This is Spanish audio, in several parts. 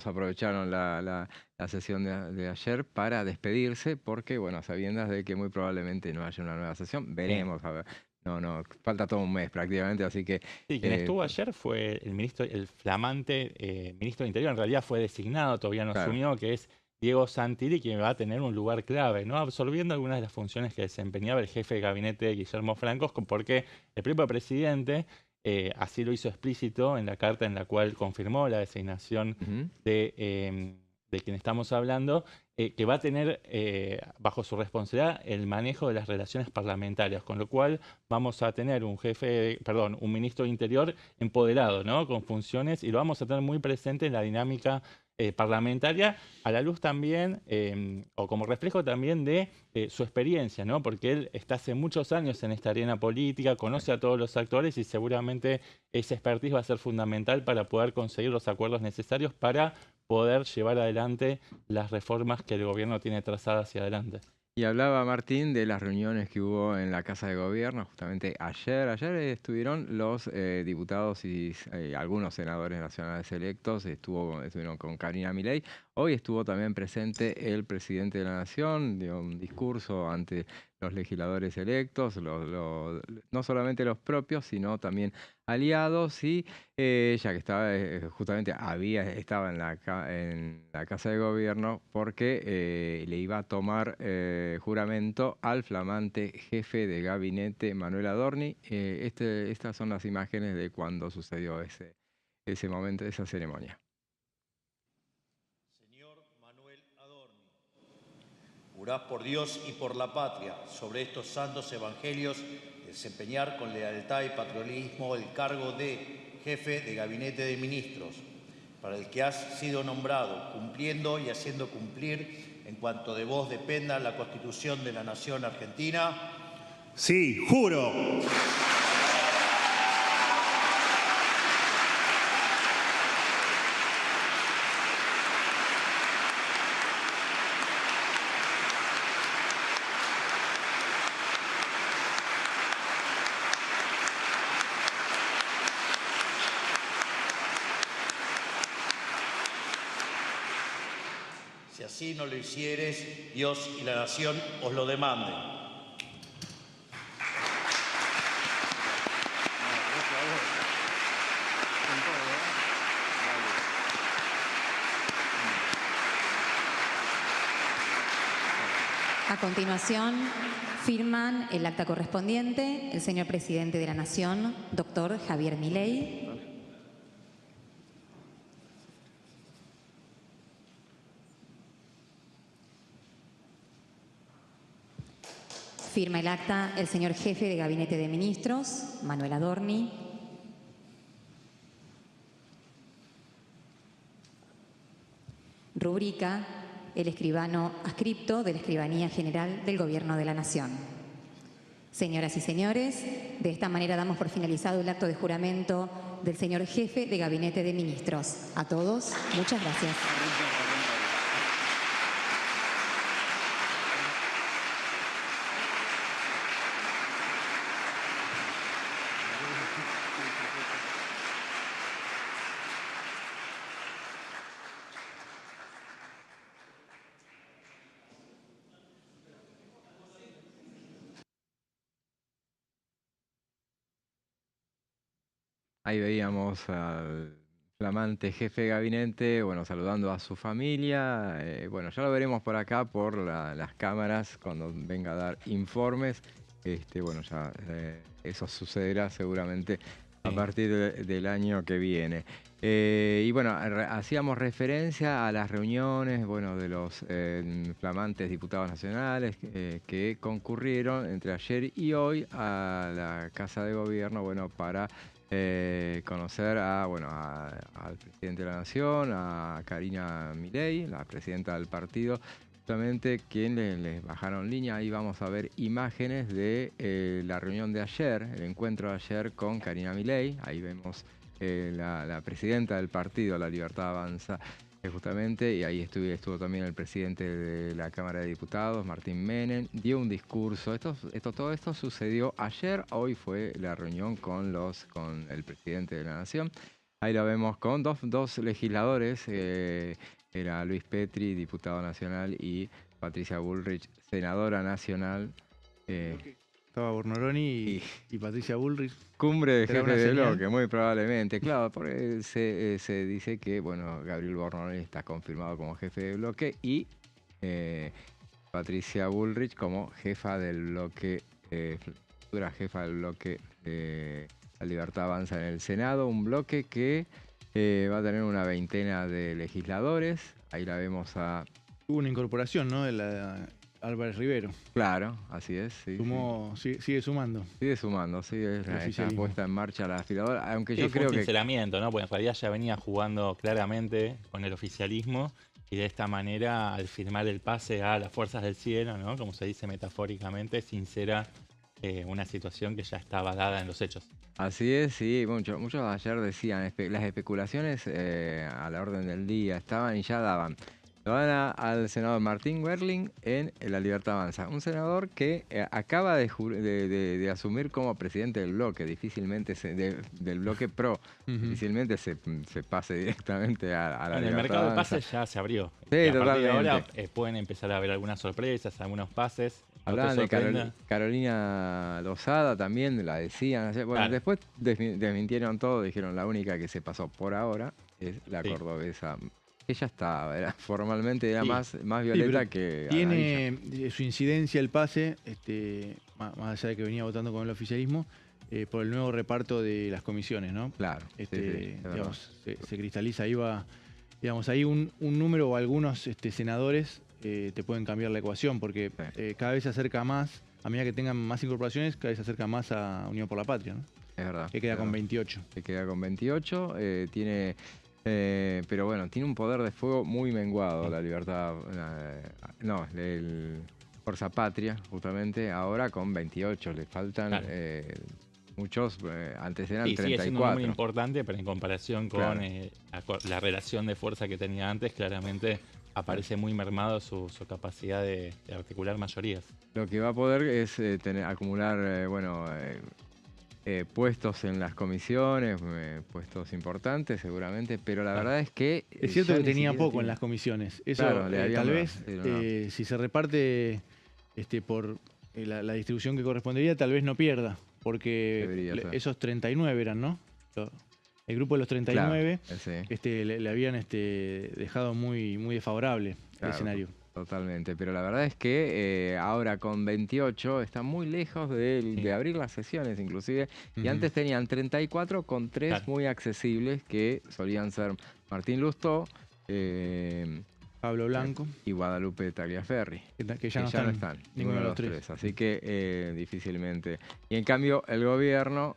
aprovecharon la sesión de ayer para despedirse porque, bueno, a sabiendas de que muy probablemente no haya una nueva sesión, Sí. veremos, a ver, no, falta todo un mes prácticamente, así que Sí, quien eh, estuvo ayer fue el ministro, el flamante ministro de Interior, en realidad fue designado, todavía no claro, asumió, que es Diego Santilli, quien va a tener un lugar clave, ¿no? Absorbiendo algunas de las funciones que desempeñaba el jefe de gabinete Guillermo Francos, porque el propio presidente así lo hizo explícito en la carta en la cual confirmó la designación ujú, de quien estamos hablando, que va a tener bajo su responsabilidad el manejo de las relaciones parlamentarias, con lo cual vamos a tener un ministro de Interior empoderado, ¿no? Con funciones, y lo vamos a tener muy presente en la dinámica parlamentaria, a la luz también, o como reflejo también de su experiencia, ¿no? Porque él está hace muchos años en esta arena política, conoce a todos los actores y seguramente esa expertise va a ser fundamental para poder conseguir los acuerdos necesarios para poder llevar adelante las reformas que el gobierno tiene trazadas hacia adelante. Y hablaba Martín de las reuniones que hubo en la Casa de Gobierno, justamente ayer. Ayer estuvieron los diputados y algunos senadores nacionales electos, estuvieron con Karina Milei. Hoy estuvo también presente el presidente de la Nación, dio un discurso ante los legisladores electos, no solamente los propios, sino también aliados y ella que estaba justamente estaba en la Casa de Gobierno porque le iba a tomar juramento al flamante jefe de gabinete Manuel Adorni. Estas son las imágenes de cuando sucedió ese momento, esa ceremonia. Señor Manuel Adorni, jurás por Dios y por la patria sobre estos santos evangelios desempeñar con lealtad y patriotismo el cargo de jefe de gabinete de ministros, para el que has sido nombrado, cumpliendo y haciendo cumplir en cuanto de vos dependa la Constitución de la Nación Argentina. Sí, juro. Si así no lo hicieres, Dios y la nación os lo demanden. A continuación, firman el acta correspondiente el señor presidente de la Nación, doctor Javier Milei. Firma el acta el señor jefe de Gabinete de Ministros, Manuel Adorni. Rubrica el escribano adscripto de la Escribanía General del Gobierno de la Nación. Señoras y señores, de esta manera damos por finalizado el acto de juramento del señor jefe de Gabinete de Ministros. A todos, muchas gracias. Ahí veíamos al flamante jefe de gabinete, bueno, saludando a su familia. Bueno, ya lo veremos por acá, por las cámaras, cuando venga a dar informes. Bueno, ya eso sucederá seguramente a Sí. partir del año que viene. Y bueno, hacíamos referencia a las reuniones, bueno, de los flamantes diputados nacionales que concurrieron entre ayer y hoy a la Casa de Gobierno, bueno, para conocer al presidente de la Nación, a Karina Milei, la presidenta del partido, justamente quien les bajaron línea. Ahí vamos a ver imágenes de la reunión de ayer, el encuentro de ayer con Karina Milei. Ahí vemos la presidenta del partido, La Libertad Avanza, justamente, y ahí estuvo también el presidente de la Cámara de Diputados, Martín Menem, dio un discurso. Todo esto sucedió ayer, hoy fue la reunión con el presidente de la Nación. Ahí lo vemos con dos legisladores, era Luis Petri, diputado nacional, y Patricia Bullrich, senadora nacional. Estaba Bornoroni y Patricia Bullrich. Cumbre de ¿Será jefe una de señal? bloque, muy probablemente. Claro, porque se dice que, bueno, Gabriel Bornoroni está confirmado como jefe de bloque y Patricia Bullrich como jefa del bloque, futura jefa del bloque La Libertad Avanza en el Senado. Un bloque que va a tener una veintena de legisladores. Ahí la vemos a... Hubo una incorporación, ¿no? De la Álvarez Rivero. Claro, así es. Sí, Sumó, sigue sumando. sigue sumando, sigue está oficialismo. puesta en marcha la afiladora. Aunque Sí, yo fue creo un que... sinceramiento, ¿no? Porque en realidad ya venía jugando claramente con el oficialismo y de esta manera, al firmar el pase a las fuerzas del cielo, ¿no? Como se dice metafóricamente, sincera una situación que ya estaba dada en los hechos. Así es, sí, muchos ayer decían, las especulaciones a la orden del día estaban y ya daban. Lo dan al senador Martín Werling en La Libertad Avanza, un senador que acaba de asumir como presidente del bloque, difícilmente del bloque PRO, difícilmente se pase directamente a la Bueno, el Libertad mercado de Avanza. pases ya se abrió. Sí, Y a partir de totalmente. ahora pueden empezar a haber algunas sorpresas, algunos pases. No te Hablaban de sorprenda. Carolina Lozada también, la decían ayer. Bueno, Claro. después desmintieron todo, dijeron la única que se pasó por ahora es la Sí. cordobesa. Ella estaba, formalmente era Sí. más Sí, violeta pero que tiene su incidencia el pase, más allá de que venía votando con el oficialismo, por el nuevo reparto de las comisiones, ¿no? Claro, sí, sí, es verdad. Digamos, se cristaliza, ahí un número o algunos senadores te pueden cambiar la ecuación, porque Sí. cada vez se acerca más, a medida que tengan más incorporaciones, cada vez se acerca más a Unión por la Patria, ¿no? Es verdad. Que queda es con verdad. 28. Se queda con 28, tiene... pero bueno, tiene un poder de fuego muy menguado, la libertad... no, el Fuerza Patria, justamente, ahora con 28. Le faltan Claro. muchos, antes eran Sí, sigue siendo un 34. número importante, pero en comparación con Claro. la relación de fuerza que tenía antes, claramente aparece muy mermado su capacidad de articular mayorías. Lo que va a poder es acumular, puestos en las comisiones, puestos importantes seguramente, pero la verdad es que... Es cierto ya que ni tenía siquiera poco tiene- en las comisiones. Eso Claro, le habían tal dado, vez, sí, no. si se reparte por la distribución que correspondería, tal vez no pierda. Porque Debería ser. esos 39 eran, ¿no? El grupo de los 39 Claro, sí. le habían dejado muy desfavorable el Claro, escenario. Totalmente, pero la verdad es que ahora con 28 está muy lejos de abrir las sesiones inclusive, y Ujú. antes tenían 34 con 3 Claro. muy accesibles que solían ser Martín Lustó Pablo Blanco, y Guadalupe Tagliaferri. que ya no están ninguno de los tres. Así que difícilmente. Y en cambio el gobierno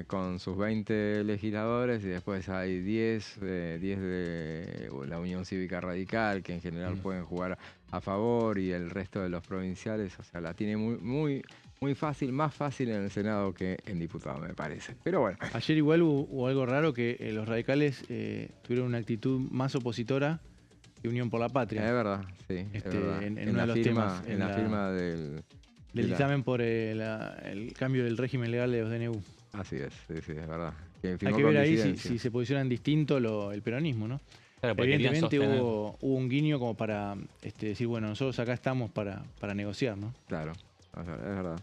con sus 20 legisladores y después hay 10 de la Unión Cívica Radical que en general pueden jugar a favor, y el resto de los provinciales, o sea, la tiene muy fácil, más fácil en el Senado que en diputados, me parece. Pero bueno, Ayer igual hubo algo raro, que los radicales tuvieron una actitud más opositora que Unión por la Patria. es verdad, sí, es verdad. En En uno la de los firma, temas, en la firma del dictamen por el cambio del régimen legal de los DNU. Así es, sí, es verdad. Que Hay firmó que con ver ahí disidencia. si se posicionan distinto el peronismo, ¿no? Claro, porque querían Evidentemente sostener- hubo un guiño como para decir, bueno, nosotros acá estamos para negociar, ¿no? Claro, es verdad.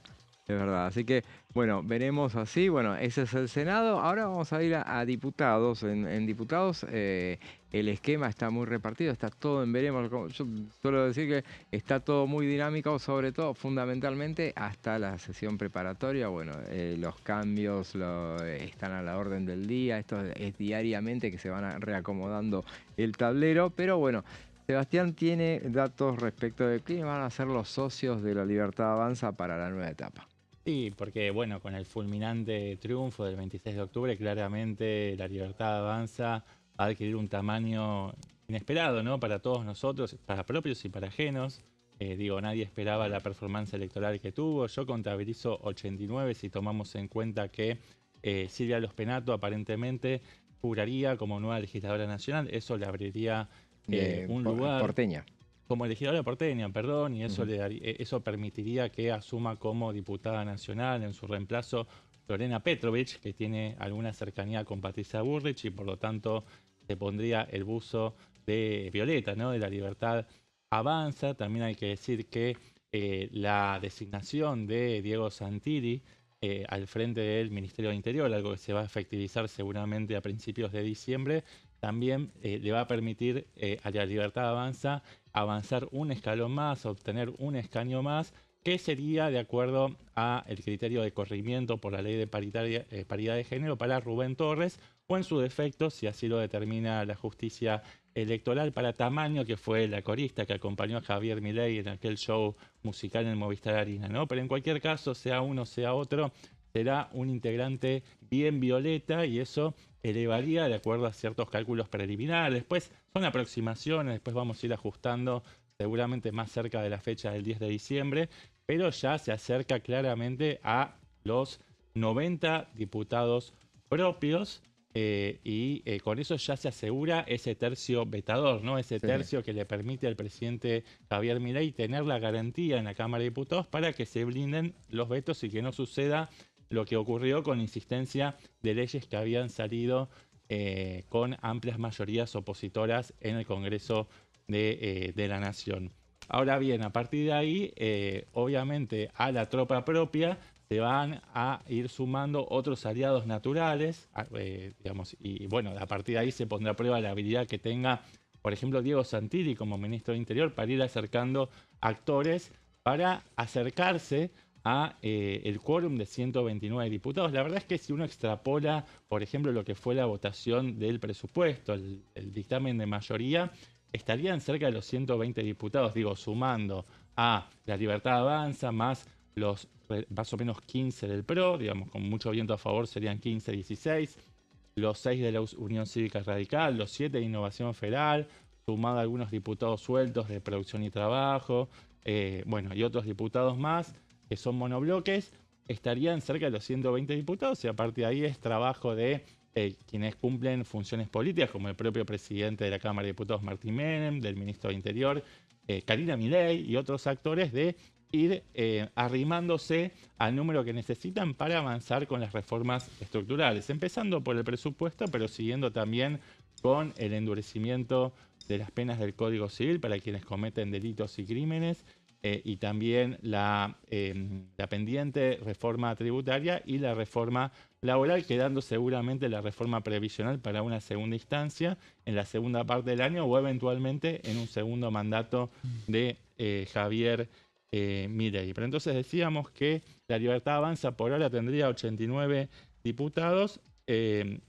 Es verdad. Así que, bueno, veremos así. Bueno, ese es el Senado. Ahora vamos a ir a diputados. En diputados el esquema está muy repartido, está todo en veremos. Yo suelo decir que está todo muy dinámico, sobre todo, fundamentalmente, hasta la sesión preparatoria. Bueno, los cambios están a la orden del día. Esto es diariamente que se van reacomodando el tablero. Pero bueno, Sebastián tiene datos respecto de quiénes van a ser los socios de La Libertad Avanza para la nueva etapa. Sí, porque bueno, con el fulminante triunfo del 26 de octubre, claramente La Libertad Avanza va a adquirir un tamaño inesperado, ¿no? Para todos nosotros, para propios y para ajenos. Nadie esperaba la performance electoral que tuvo. Yo contabilizo 89 si tomamos en cuenta que Silvia Lospenato aparentemente juraría como nueva legisladora nacional. Eso le abriría un lugar Porteña. como legisladora porteña, perdón, y eso, eso permitiría que asuma como diputada nacional en su reemplazo Lorena Petrovich, que tiene alguna cercanía con Patricia Bullrich y por lo tanto se pondría el buzo de Violeta, ¿no? De La Libertad Avanza. También hay que decir que la designación de Diego Santilli al frente del Ministerio de Interior, algo que se va a efectivizar seguramente a principios de diciembre, también le va a permitir a La Libertad Avanza avanzar un escalón más, obtener un escaño más, que sería de acuerdo al criterio de corrimiento por la ley de paridad de género para Rubén Torres, o en su defecto, si así lo determina la justicia electoral, para Tamaño, que fue la corista que acompañó a Javier Milei en aquel show musical en Movistar Arena, ¿no? Pero en cualquier caso, sea uno, sea otro, será un integrante bien violeta y eso elevaría, de acuerdo a ciertos cálculos preliminares. Después son aproximaciones, después vamos a ir ajustando seguramente más cerca de la fecha del 10 de diciembre, pero ya se acerca claramente a los 90 diputados propios y con eso ya se asegura ese tercio vetador, ¿no? Ese tercio que le permite al presidente Javier Milei tener la garantía en la Cámara de Diputados para que se blinden los vetos y que no suceda lo que ocurrió con insistencia de leyes que habían salido con amplias mayorías opositoras en el Congreso de la Nación. Ahora bien, a partir de ahí, obviamente a la tropa propia se van a ir sumando otros aliados naturales, digamos, y bueno, a partir de ahí se pondrá a prueba la habilidad que tenga, por ejemplo, Diego Santilli como ministro de Interior para ir acercando actores para acercarse a el quórum de 129 diputados. La verdad es que si uno extrapola, por ejemplo, lo que fue la votación del presupuesto, el dictamen de mayoría, estarían cerca de los 120 diputados, digo, sumando a La Libertad Avanza, más los más o menos 15 del PRO, digamos, con mucho viento a favor serían 15, 16, los 6 de la Unión Cívica Radical, los 7 de Innovación Federal, sumado a algunos diputados sueltos de Producción y Trabajo, bueno, y otros diputados más, que son monobloques, estarían cerca de los 120 diputados y a partir de ahí es trabajo de quienes cumplen funciones políticas, como el propio presidente de la Cámara de Diputados, Martín Menem, del ministro de Interior, Karina Milei y otros actores de ir arrimándose al número que necesitan para avanzar con las reformas estructurales, empezando por el presupuesto, pero siguiendo también con el endurecimiento de las penas del Código Civil para quienes cometen delitos y crímenes, y también la pendiente reforma tributaria y la reforma laboral, quedando seguramente la reforma previsional para una segunda instancia en la segunda parte del año o eventualmente en un segundo mandato de Javier Milei. Pero entonces decíamos que La Libertad Avanza por ahora tendría 89 diputados,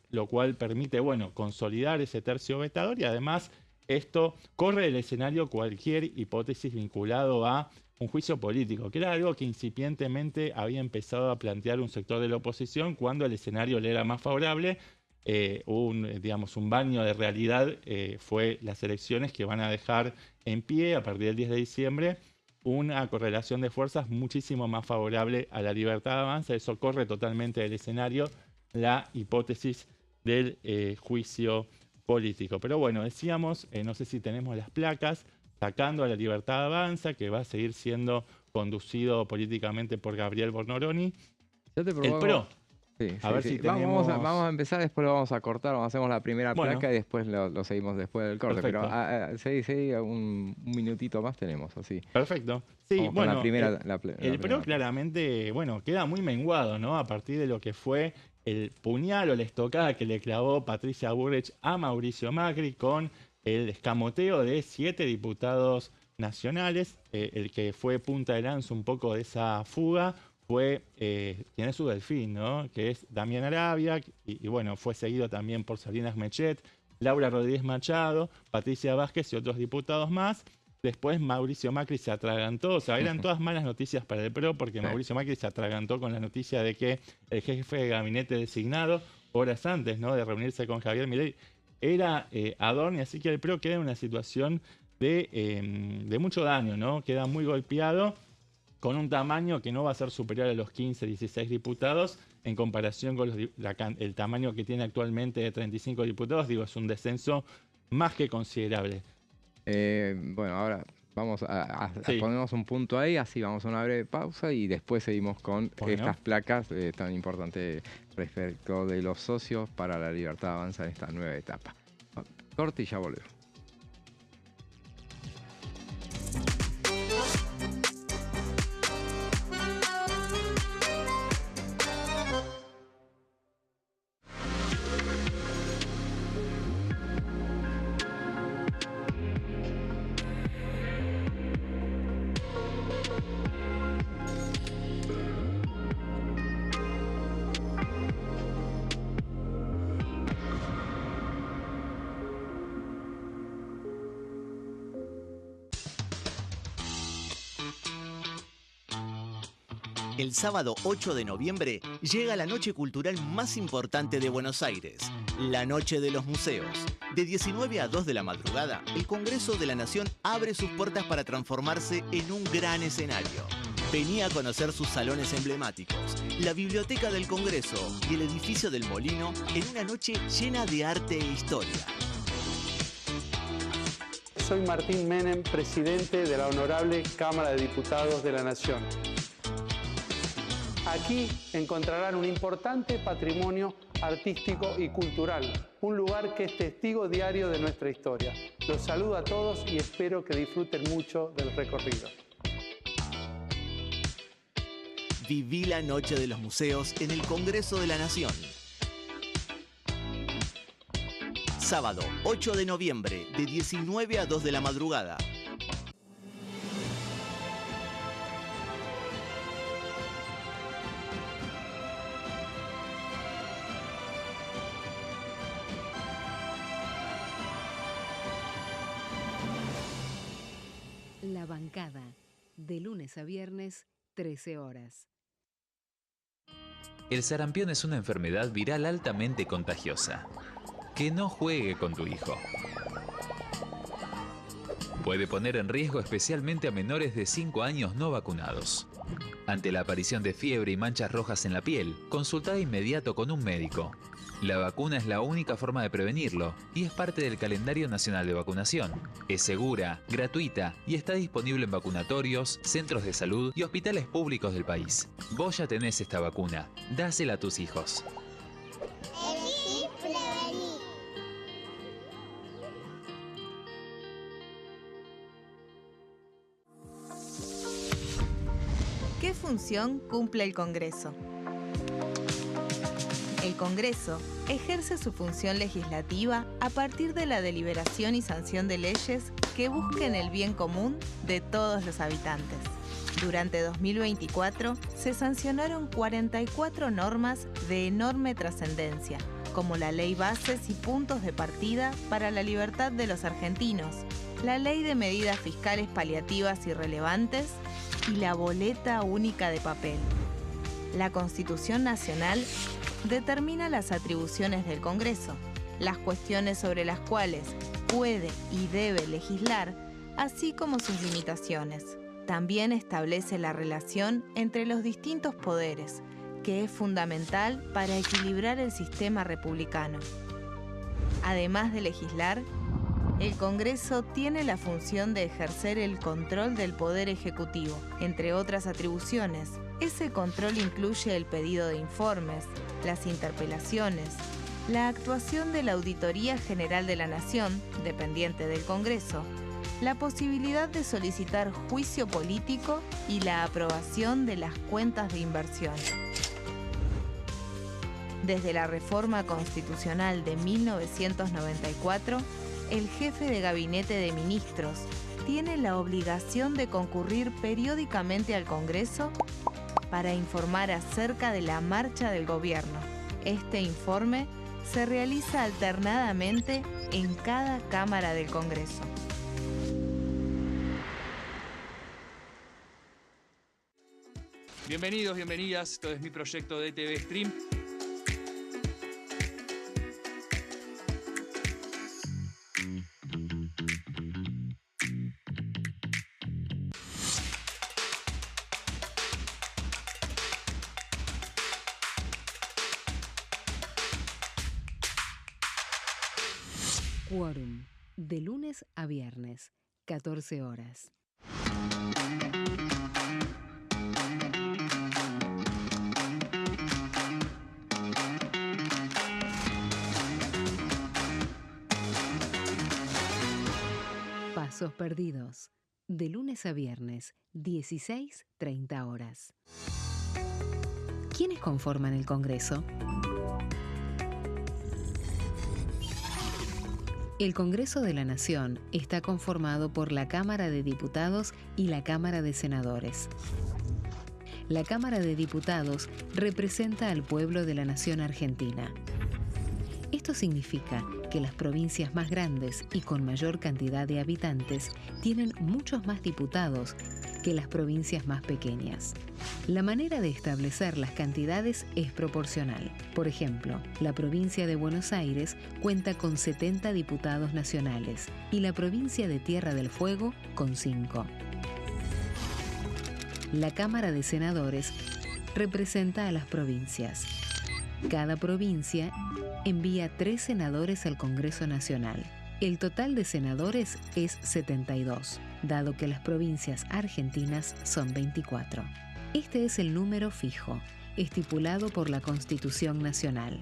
lo cual permite, bueno, consolidar ese tercio vetador y además esto corre el escenario cualquier hipótesis vinculado a un juicio político, que era algo que incipientemente había empezado a plantear un sector de la oposición cuando el escenario le era más favorable. Digamos, un baño de realidad fue las elecciones que van a dejar en pie a partir del 10 de diciembre una correlación de fuerzas muchísimo más favorable a La Libertad Avanza. Eso corre totalmente del escenario, la hipótesis del juicio político. Pero bueno, decíamos, no sé si tenemos las placas, sacando a La Libertad Avanza, que va a seguir siendo conducido políticamente por Gabriel Bornoroni. Yo te propongo, el PRO. Sí, a ver si tenemos... vamos a empezar, después lo vamos a cortar, hacemos la primera placa y después lo seguimos después del corte. Perfecto. Pero seguí, un minutito más tenemos, así. Perfecto. Sí, vamos bueno, la primera, el PRO claramente, bueno, queda muy menguado, ¿no? A partir de lo que fue el puñal o la estocada que le clavó Patricia Bullrich a Mauricio Macri con el escamoteo de 7 diputados nacionales. El que fue punta de lanza un poco de esa fuga fue quien es su delfín, ¿no? Que es Damián Arabia, y bueno, fue seguido también por Salinas Mechet, Laura Rodríguez Machado, Patricia Vázquez y otros diputados más. Después Mauricio Macri se atragantó, o sea, eran todas malas noticias para el PRO porque Mauricio Macri se atragantó con la noticia de que el jefe de gabinete designado, horas antes, ¿no?, de reunirse con Javier Milei, era Adorni, así que el PRO queda en una situación de mucho daño, ¿no? Queda muy golpeado con un tamaño que no va a ser superior a los 15, 16 diputados en comparación con el tamaño que tiene actualmente de 35 diputados. Digo, es un descenso más que considerable. Bueno, ahora Sí. ponemos un punto ahí, así vamos a una breve pausa y después seguimos con Bueno. estas placas tan importantes respecto de los socios para la libertad avanza en esta nueva etapa. Corte y ya volvemos. El sábado 8 de noviembre llega la noche cultural más importante de Buenos Aires, la Noche de los Museos. De 19 a 2 de la madrugada, el Congreso de la Nación abre sus puertas para transformarse en un gran escenario. Vení a conocer sus salones emblemáticos, la Biblioteca del Congreso y el edificio del Molino en una noche llena de arte e historia. Soy Martín Menem, presidente de la Honorable Cámara de Diputados de la Nación. Aquí encontrarán un importante patrimonio artístico y cultural, un lugar que es testigo diario de nuestra historia. Los saludo a todos y espero que disfruten mucho del recorrido. Viví la Noche de los Museos en el Congreso de la Nación. Sábado 8 de noviembre, de 19 a 2 de la madrugada. La Bancada, de lunes a viernes, 13 horas. El sarampión es una enfermedad viral altamente contagiosa. Que no juegue con tu hijo. Puede poner en riesgo especialmente a menores de 5 años no vacunados. Ante la aparición de fiebre y manchas rojas en la piel, consulta de inmediato con un médico. La vacuna es la única forma de prevenirlo y es parte del calendario nacional de vacunación. Es segura, gratuita y está disponible en vacunatorios, centros de salud y hospitales públicos del país. Vos ya tenés esta vacuna. Dásela a tus hijos. ¿Qué función cumple el Congreso? El Congreso ejerce su función legislativa a partir de la deliberación y sanción de leyes que busquen el bien común de todos los habitantes. Durante 2024 se sancionaron 44 normas de enorme trascendencia, como la Ley Bases y Puntos de Partida para la Libertad de los Argentinos, la Ley de Medidas Fiscales Paliativas y Relevantes y la Boleta Única de Papel. La Constitución Nacional determina las atribuciones del Congreso, las cuestiones sobre las cuales puede y debe legislar, así como sus limitaciones. También establece la relación entre los distintos poderes, que es fundamental para equilibrar el sistema republicano. Además de legislar, el Congreso tiene la función de ejercer el control del Poder Ejecutivo. Entre otras atribuciones, ese control incluye el pedido de informes, las interpelaciones, la actuación de la Auditoría General de la Nación, dependiente del Congreso, la posibilidad de solicitar juicio político y la aprobación de las cuentas de inversión. Desde la reforma constitucional de 1994, el jefe de gabinete de ministros tiene la obligación de concurrir periódicamente al Congreso para informar acerca de la marcha del gobierno. Este informe se realiza alternadamente en cada Cámara del Congreso. Bienvenidos, bienvenidas. Esto es mi proyecto de TV Stream. Quórum, de lunes a viernes, 14 horas. Pasos perdidos. De lunes a viernes, 16:30 horas. ¿Quiénes conforman el Congreso? El Congreso de la Nación está conformado por la Cámara de Diputados y la Cámara de Senadores. La Cámara de Diputados representa al pueblo de la nación argentina. Esto significa que las provincias más grandes y con mayor cantidad de habitantes tienen muchos más diputados que las provincias más pequeñas. La manera de establecer las cantidades es proporcional. Por ejemplo, la provincia de Buenos Aires cuenta con 70 diputados nacionales y la provincia de Tierra del Fuego con 5. La Cámara de Senadores representa a las provincias. Cada provincia envía 3 senadores al Congreso Nacional. El total de senadores es 72, dado que las provincias argentinas son 24. Este es el número fijo, estipulado por la Constitución Nacional.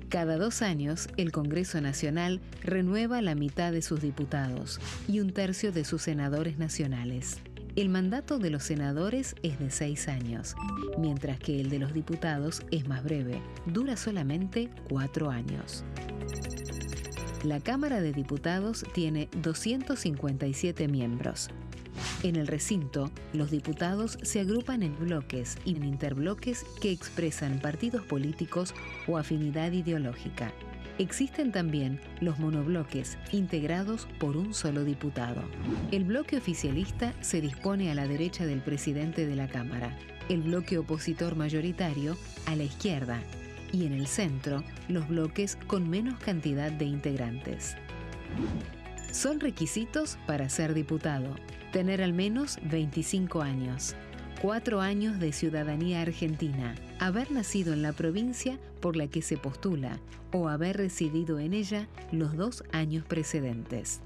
Cada 2 años, el Congreso Nacional renueva la mitad de sus diputados y 1/3 de sus senadores nacionales. El mandato de los senadores es de 6 años, mientras que el de los diputados es más breve, dura solamente 4 años. La Cámara de Diputados tiene 257 miembros. En el recinto, los diputados se agrupan en bloques y en interbloques que expresan partidos políticos o afinidad ideológica. Existen también los monobloques, integrados por un solo diputado. El bloque oficialista se dispone a la derecha del presidente de la Cámara, el bloque opositor mayoritario a la izquierda, y en el centro, los bloques con menos cantidad de integrantes. Son requisitos para ser diputado: tener al menos 25 años, 4 años de ciudadanía argentina, haber nacido en la provincia por la que se postula o haber residido en ella los 2 años precedentes.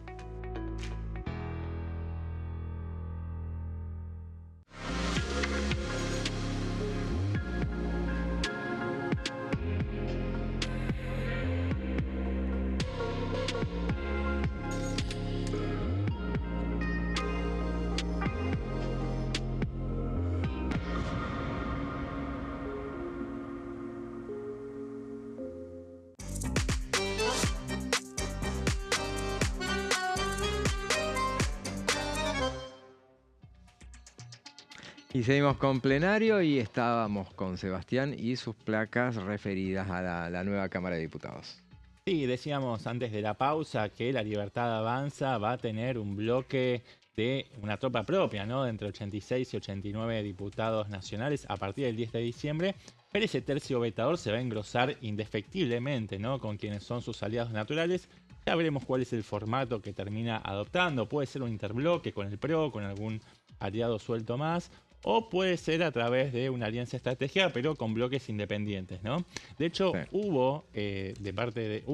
Y seguimos con plenario y estábamos con Sebastián y sus placas referidas a la nueva Cámara de Diputados. Sí, decíamos antes de la pausa que La Libertad Avanza va a tener un bloque de una tropa propia, ¿no? De entre 86 y 89 diputados nacionales a partir del 10 de diciembre. Pero ese tercio vetador se va a engrosar indefectiblemente, ¿no? Con quienes son sus aliados naturales. Ya veremos cuál es el formato que termina adoptando. Puede ser un interbloque con el PRO, con algún aliado suelto más, o puede ser a través de una alianza estratégica, pero con bloques independientes, ¿no? De hecho, sí, hubo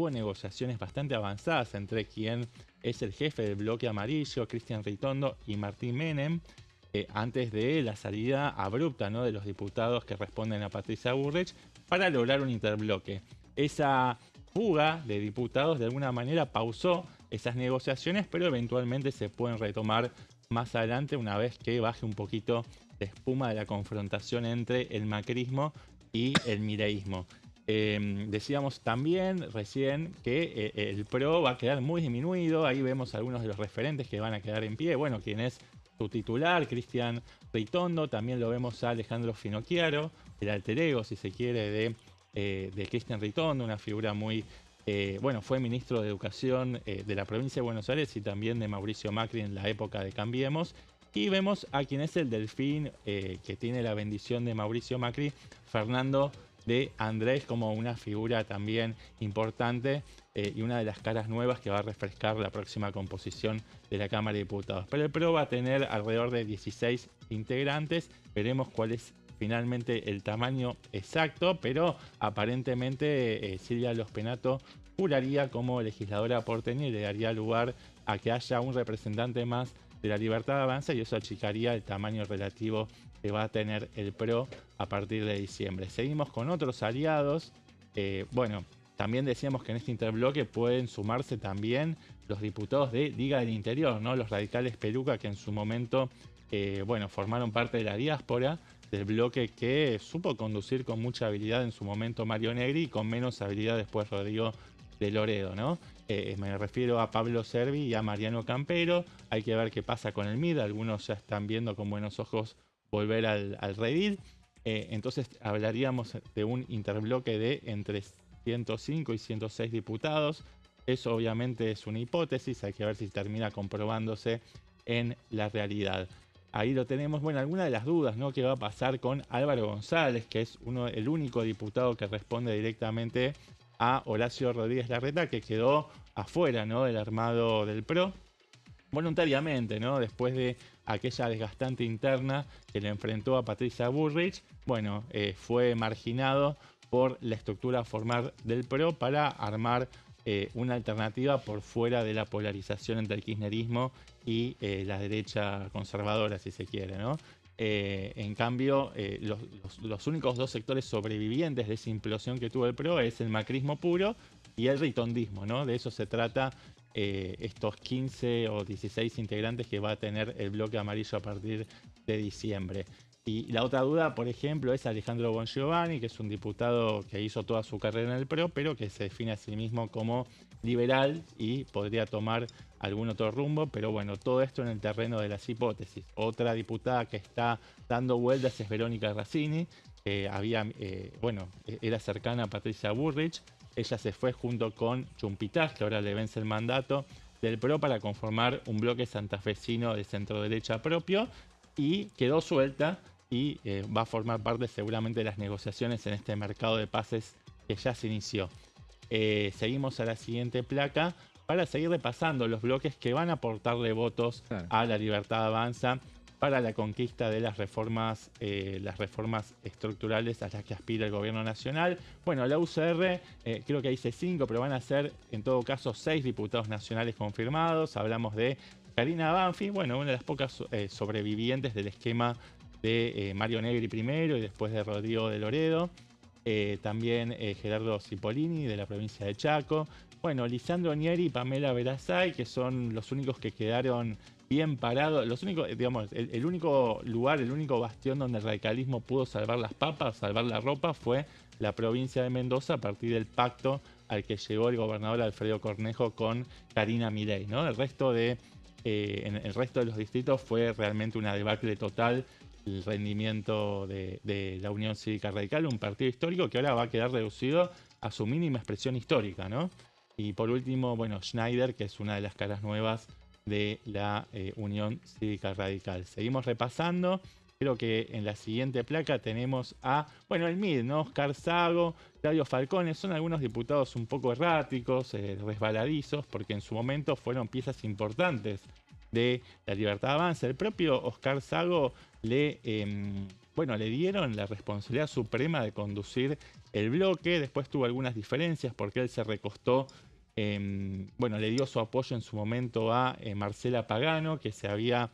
negociaciones bastante avanzadas entre quien es el jefe del bloque amarillo, Cristian Ritondo, y Martín Menem, antes de la salida abrupta, ¿no?, de los diputados que responden a Patricia Bullrich, para lograr un interbloque. Esa fuga de diputados de alguna manera pausó esas negociaciones, pero eventualmente se pueden retomar más adelante una vez que baje un poquito la espuma de la confrontación entre el macrismo y el mireísmo. Decíamos también recién que el PRO va a quedar muy disminuido. Ahí vemos algunos de los referentes que van a quedar en pie. Bueno, quien es su titular, Cristian Ritondo. También lo vemos a Alejandro Finocchiaro, el alter ego, si se quiere, de Cristian Ritondo, una figura muy... fue ministro de Educación de la provincia de Buenos Aires y también de Mauricio Macri en la época de Cambiemos. Y vemos a quien es el delfín que tiene la bendición de Mauricio Macri, Fernando de Andrés, como una figura también importante y una de las caras nuevas que va a refrescar la próxima composición de la Cámara de Diputados. Pero el PRO va a tener alrededor de 16 integrantes. Veremos cuál es finalmente el tamaño exacto, pero aparentemente Silvia Lospenato juraría como legisladora porteña y le daría lugar a que haya un representante más de la Libertad Avanza y eso achicaría el tamaño relativo que va a tener el PRO a partir de diciembre. Seguimos con otros aliados. Bueno, también decíamos que en este interbloque pueden sumarse también los diputados de Liga del Interior, ¿no? Los radicales Peluca, que en su momento bueno, formaron parte de la diáspora del bloque que supo conducir con mucha habilidad en su momento Mario Negri y con menos habilidad después Rodrigo de Loredo, ¿no? Me refiero a Pablo Servi y a Mariano Campero. Hay que ver qué pasa con el MID. Algunos ya están viendo con buenos ojos volver al redil. Entonces hablaríamos de un interbloque de entre 105 y 106 diputados. Eso obviamente es una hipótesis. Hay que ver si termina comprobándose en la realidad. Ahí lo tenemos. Bueno, alguna de las dudas, ¿no? ¿Qué va a pasar con Álvaro González, que es el único diputado que responde directamente a Horacio Rodríguez Larreta, que quedó afuera, ¿no? Del armado del PRO voluntariamente, ¿no? Después de aquella desgastante interna que le enfrentó a Patricia Bullrich, bueno, fue marginado por la estructura formal del PRO para armar una alternativa por fuera de la polarización entre el kirchnerismo y la derecha conservadora, si se quiere, ¿no? En cambio, los únicos dos sectores sobrevivientes de esa implosión que tuvo el PRO es el macrismo puro y el ritondismo, ¿no? De eso se trata estos 15 o 16 integrantes que va a tener el bloque amarillo a partir de diciembre. Y la otra duda, por ejemplo, es Alejandro Bongiovanni, que es un diputado que hizo toda su carrera en el PRO, pero que se define a sí mismo como liberal y podría tomar algún otro rumbo, pero bueno, todo esto en el terreno de las hipótesis. Otra diputada que está dando vueltas es Verónica Razzini, que era cercana a Patricia Bullrich. Ella se fue junto con Chumpitaz, que ahora le vence el mandato del PRO, para conformar un bloque santafesino de centro-derecha propio, y quedó suelta y va a formar parte seguramente de las negociaciones en este mercado de pases que ya se inició. Seguimos a la siguiente placa para seguir repasando los bloques que van a aportarle votos a la Libertad Avanza para la conquista de las reformas estructurales a las que aspira el gobierno nacional. Bueno, la UCR, creo que dice 5, pero van a ser en todo caso 6 diputados nacionales confirmados. Hablamos de Karina Banfi, bueno, una de las pocas sobrevivientes del esquema de Mario Negri primero y después de Rodrigo de Loredo. También Gerardo Cipollini de la provincia de Chaco. Bueno, Lisandro Nieri y Pamela Verazay, que son los únicos que quedaron bien parados. Los únicos, digamos, el único lugar, el único bastión donde el radicalismo pudo salvar las papas, salvar la ropa, fue la provincia de Mendoza a partir del pacto al que llegó el gobernador Alfredo Cornejo con Karina Milei, ¿no? El resto en el resto de los distritos fue realmente una debacle total el rendimiento de la Unión Cívica Radical, un partido histórico que ahora va a quedar reducido a su mínima expresión histórica, ¿no? Y por último, bueno, Schneider, que es una de las caras nuevas de la Unión Cívica Radical. Seguimos repasando. Creo que en la siguiente placa tenemos el MID, ¿no? Oscar Sago, Claudio Falcone, son algunos diputados un poco erráticos, resbaladizos, porque en su momento fueron piezas importantes de la Libertad Avanza. El propio Oscar Sago le dieron la responsabilidad suprema de conducir el bloque. Después tuvo algunas diferencias porque él se recostó, le dio su apoyo en su momento a Marcela Pagano, que se había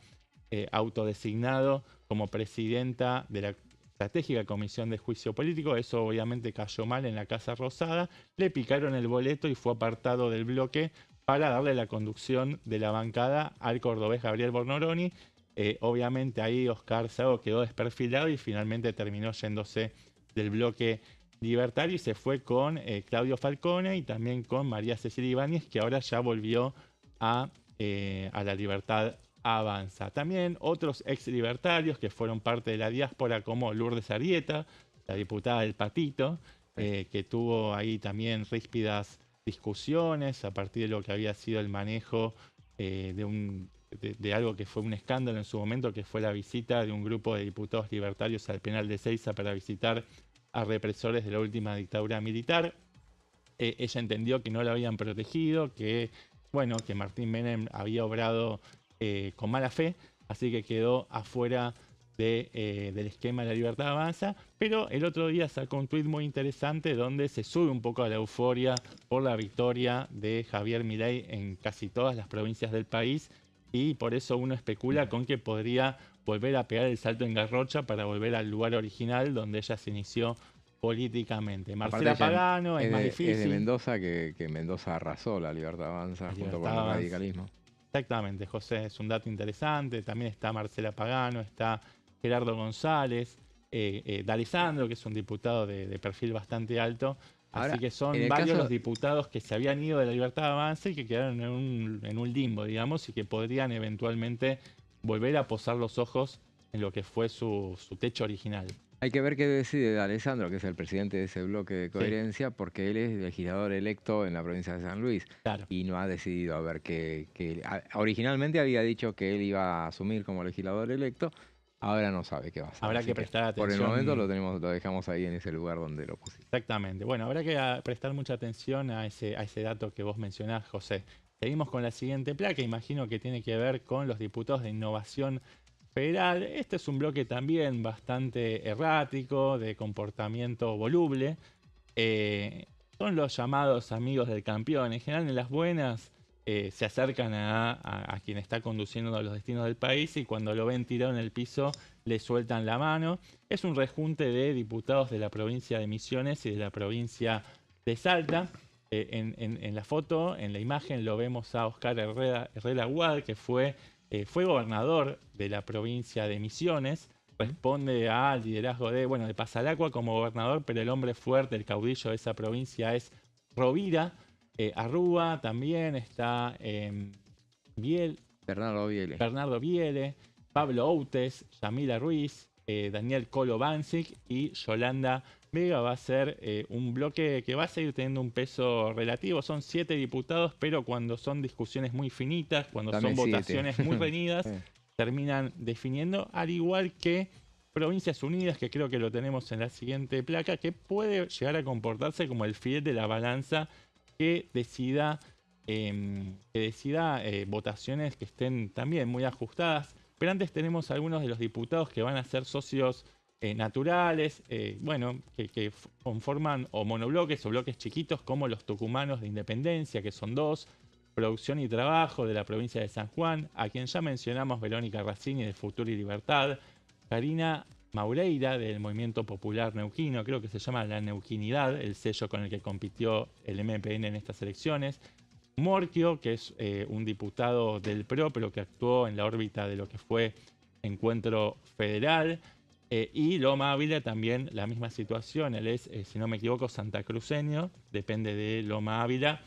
autodesignado como presidenta de la estratégica Comisión de Juicio Político. Eso obviamente cayó mal en la Casa Rosada. Le picaron el boleto y fue apartado del bloque para darle la conducción de la bancada al cordobés Gabriel Bornoroni. Obviamente ahí Oscar Sago quedó desperfilado y finalmente terminó yéndose del bloque libertario y se fue con Claudio Falcone y también con María Cecilia Ibáñez, que ahora ya volvió a la Libertad Avanza. También otros ex libertarios que fueron parte de la diáspora, como Lourdes Arieta, la diputada del Patito, que tuvo ahí también ríspidas discusiones a partir de lo que había sido el manejo de algo que fue un escándalo en su momento, que fue la visita de un grupo de diputados libertarios al penal de Seiza para visitar a represores de la última dictadura militar. Ella entendió que no la habían protegido, que Martín Menem había obrado con mala fe, así que quedó afuera del esquema de la Libertad Avanza, pero el otro día sacó un tuit muy interesante donde se sube un poco a la euforia por la victoria de Javier Milei en casi todas las provincias del país y por eso uno especula con que podría volver a pegar el salto en Garrocha para volver al lugar original donde ella se inició políticamente. Marcela Pagano es más difícil. Es de Mendoza, que Mendoza arrasó la Libertad Avanza junto con el radicalismo. Exactamente, José, es un dato interesante. También está Marcela Pagano, está Gerardo González, D'Alessandro, que es un diputado de perfil bastante alto. Ahora, así que son varios los diputados que se habían ido de la Libertad Avanza y que quedaron en un limbo, digamos, y que podrían eventualmente volver a posar los ojos en lo que fue su techo original. Hay que ver qué decide D'Alessandro, que es el presidente de ese bloque de coherencia, porque él es legislador electo en la provincia de San Luis. Claro. Y no ha decidido, a ver, originalmente había dicho que él iba a asumir como legislador electo, ahora no sabe qué va a hacer. Habrá que prestar atención. Por el momento lo dejamos ahí en ese lugar donde lo pusimos. Exactamente. Bueno, habrá que prestar mucha atención a ese dato que vos mencionás, José. Seguimos con la siguiente placa, imagino que tiene que ver con los diputados de Innovación Federal. Este es un bloque también bastante errático, de comportamiento voluble. Son los llamados amigos del campeón. En general, en las buenas se acercan a quien está conduciendo los destinos del país y cuando lo ven tirado en el piso le sueltan la mano. Es un rejunte de diputados de la provincia de Misiones y de la provincia de Salta. En la foto, en la imagen, lo vemos a Oscar Herrera Guad, que fue gobernador de la provincia de Misiones. Responde al liderazgo de Pasalacua como gobernador, pero el hombre fuerte, el caudillo de esa provincia es Rovira. Arrúa también está Bernardo Viele, Pablo Outes, Yamila Ruiz, Daniel Colo Bancic y Yolanda Vega. Va a ser un bloque que va a seguir teniendo un peso relativo. Son 7 diputados, pero cuando son discusiones muy finitas, cuando son votaciones muy reñidas, terminan definiendo, al igual que Provincias Unidas, que creo que lo tenemos en la siguiente placa, que puede llegar a comportarse como el fiel de la balanza que decida votaciones que estén también muy ajustadas. Pero antes tenemos algunos de los diputados que van a ser socios naturales, que conforman o monobloques o bloques chiquitos, como los tucumanos de Independencia, que son 2, Producción y Trabajo de la provincia de San Juan, a quien ya mencionamos, Verónica Racini de Futuro y Libertad, Karina Maureira del Movimiento Popular Neuquino, creo que se llama La Neuquinidad, el sello con el que compitió el MPN en estas elecciones. Morquio, que es un diputado del PRO, pero que actuó en la órbita de lo que fue Encuentro Federal. Y Loma Ávila también la misma situación. Él es, si no me equivoco, santacruceño, depende de Loma Ávila.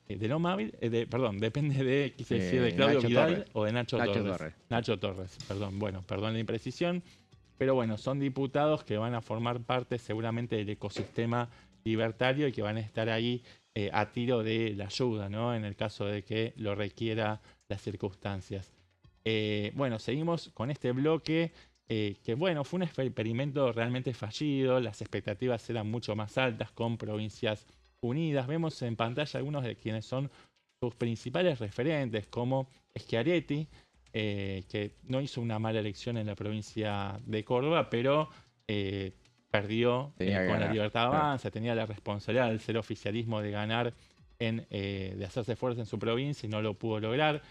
Depende de Claudio Vidal Torres. O de Nacho Torres. Nacho Torres, perdón la imprecisión. Pero bueno, son diputados que van a formar parte seguramente del ecosistema libertario y que van a estar ahí a tiro de la ayuda, ¿no? En el caso de que lo requiera las circunstancias. Seguimos con este bloque que fue un experimento realmente fallido. Las expectativas eran mucho más altas con Provincias Unidas. Vemos en pantalla algunos de quienes son sus principales referentes, como Schiaretti, que no hizo una mala elección en la provincia de Córdoba, pero perdió con la Libertad Avanza, tenía la responsabilidad del ser oficialismo de ganar, de hacerse fuerza en su provincia y no lo pudo lograr.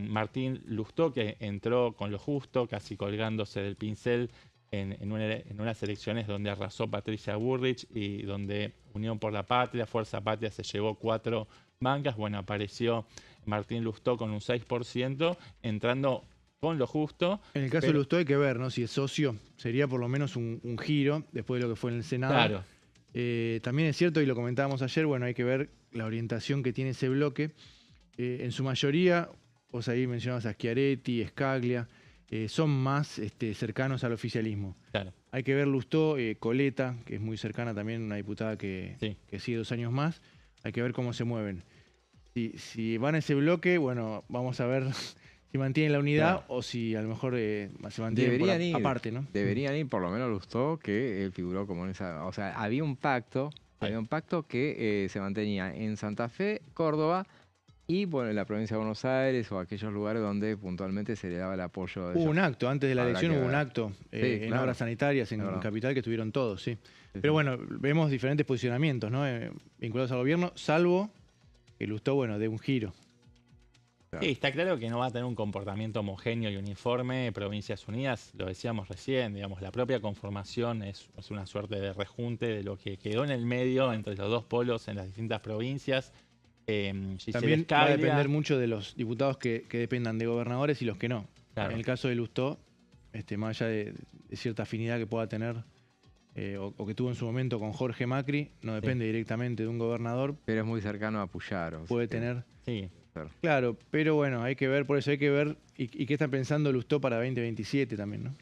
Martín Lustó, que entró con lo justo, casi colgándose del pincel en unas elecciones donde arrasó Patricia Bullrich y donde Unión por la Patria, Fuerza Patria se llevó 4 bancas. Apareció Martín Lustó con un 6%, entrando con lo justo. En el caso de Lustó hay que ver, ¿no? Si es socio, sería por lo menos un giro después de lo que fue en el Senado. Claro. También es cierto, y lo comentábamos ayer, hay que ver la orientación que tiene ese bloque. En su mayoría, vos ahí mencionabas a Schiaretti, Scaglia, son más cercanos al oficialismo. Claro. Hay que ver Lustó, Coleta, que es muy cercana también, una diputada que sigue 2 años más. Hay que ver cómo se mueven. Si van a ese bloque, vamos a ver si mantienen la unidad o si a lo mejor se mantienen aparte, ¿no? Deberían ir, por lo menos Lustó, que él figuró como en esa... O sea, había un pacto que se mantenía en Santa Fe, Córdoba y en la provincia de Buenos Aires o aquellos lugares donde puntualmente se le daba el apoyo de ellos. Hubo un acto, antes de la elección hubo un acto en obras sanitarias en Capital que estuvieron todos, sí. Pero vemos diferentes posicionamientos, ¿no? Vinculados al gobierno, salvo que Lustó, de un giro. Sí, está claro que no va a tener un comportamiento homogéneo y uniforme. Provincias Unidas, lo decíamos recién, digamos, la propia conformación es una suerte de rejunte de lo que quedó en el medio entre los dos polos en las distintas provincias. También va a depender mucho de los diputados que dependan de gobernadores y los que no. Claro. En el caso de Lustó, más allá de cierta afinidad que pueda tener o que tuvo en su momento con Jorge Macri, no depende directamente de un gobernador. Pero es muy cercano a Puyaro. Puede tener... Sí. Claro, pero bueno, hay que ver, por eso hay que ver y qué está pensando Lustó para 2027 también, ¿no?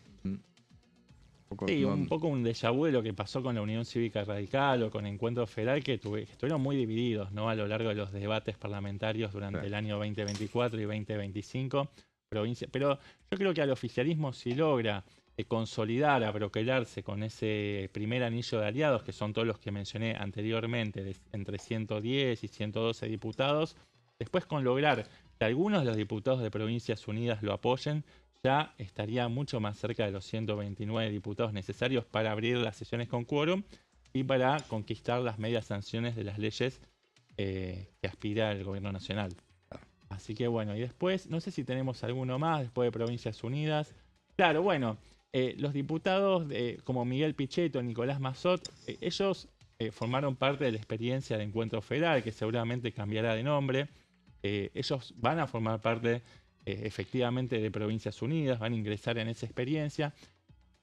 Sí, un poco un déjà vu de lo que pasó con la Unión Cívica Radical o con Encuentro Federal, que estuvieron muy divididos, ¿no?, a lo largo de los debates parlamentarios durante el año 2024 y 2025. Pero yo creo que al oficialismo, si logra consolidar, abroquelarse con ese primer anillo de aliados, que son todos los que mencioné anteriormente, entre 110 y 112 diputados, después con lograr que algunos de los diputados de Provincias Unidas lo apoyen, ya estaría mucho más cerca de los 129 diputados necesarios para abrir las sesiones con quórum y para conquistar las medias sanciones de las leyes que aspira el gobierno nacional. Así que bueno, y después, no sé si tenemos alguno más después de Provincias Unidas. Claro, bueno, los diputados como Miguel Pichetto, Nicolás Massot, ellos formaron parte de la experiencia de Encuentro Federal, que seguramente cambiará de nombre. Ellos van a formar parte efectivamente de Provincias Unidas, van a ingresar en esa experiencia.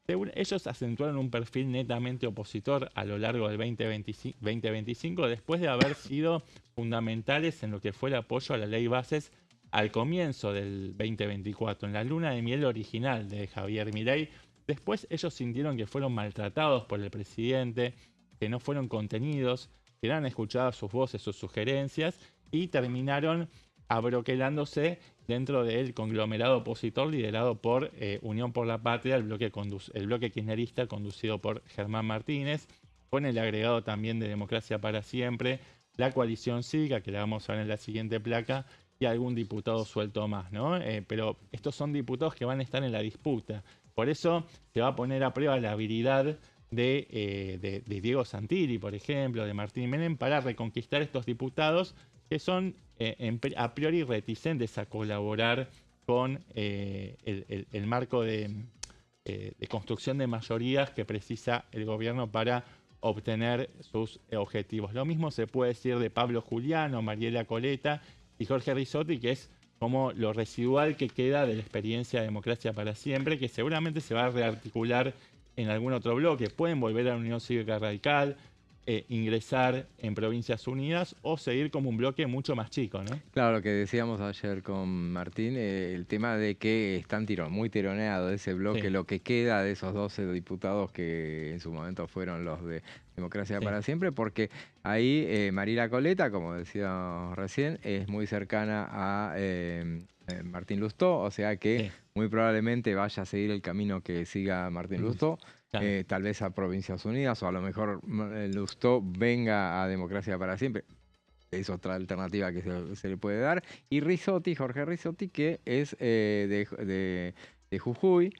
Ellos acentuaron un perfil netamente opositor a lo largo del 2025, después de haber sido fundamentales en lo que fue el apoyo a la ley Bases al comienzo del 2024, en la luna de miel original de Javier Milei. Después ellos sintieron que fueron maltratados por el presidente, que no fueron contenidos, que no han escuchado sus voces, sus sugerencias, y terminaron abroquelándose dentro del conglomerado opositor liderado por Unión por la Patria, el bloque kirchnerista conducido por Germán Martínez, con el agregado también de Democracia para Siempre, la coalición cívica, que la vamos a ver en la siguiente placa, y algún diputado suelto más, ¿no? Pero estos son diputados que van a estar en la disputa. Por eso se va a poner a prueba la habilidad de Diego Santilli, por ejemplo, de Martín Menem, para reconquistar estos diputados que son a priori reticentes a colaborar con el marco de construcción de mayorías que precisa el gobierno para obtener sus objetivos. Lo mismo se puede decir de Pablo Juliano, Mariela Coleta y Jorge Risotti, que es como lo residual que queda de la experiencia de Democracia para Siempre, que seguramente se va a rearticular en algún otro bloque. Pueden volver a la Unión Cívica Radical, ingresar en Provincias Unidas o seguir como un bloque mucho más chico, ¿no? Claro, lo que decíamos ayer con Martín, el tema de que están muy tironeados ese bloque, sí. Lo que queda de esos 12 diputados que en su momento fueron los de Democracia para Siempre, porque ahí Mariela Coleta, como decíamos recién, es muy cercana a Martín Lustó, o sea que muy probablemente vaya a seguir el camino que siga Martín Lustó. Claro. Tal vez a Provincias Unidas, o a lo mejor Lustó venga a Democracia para Siempre. Es otra alternativa que se le puede dar. Y Risotti, Jorge Risotti, que es de Jujuy.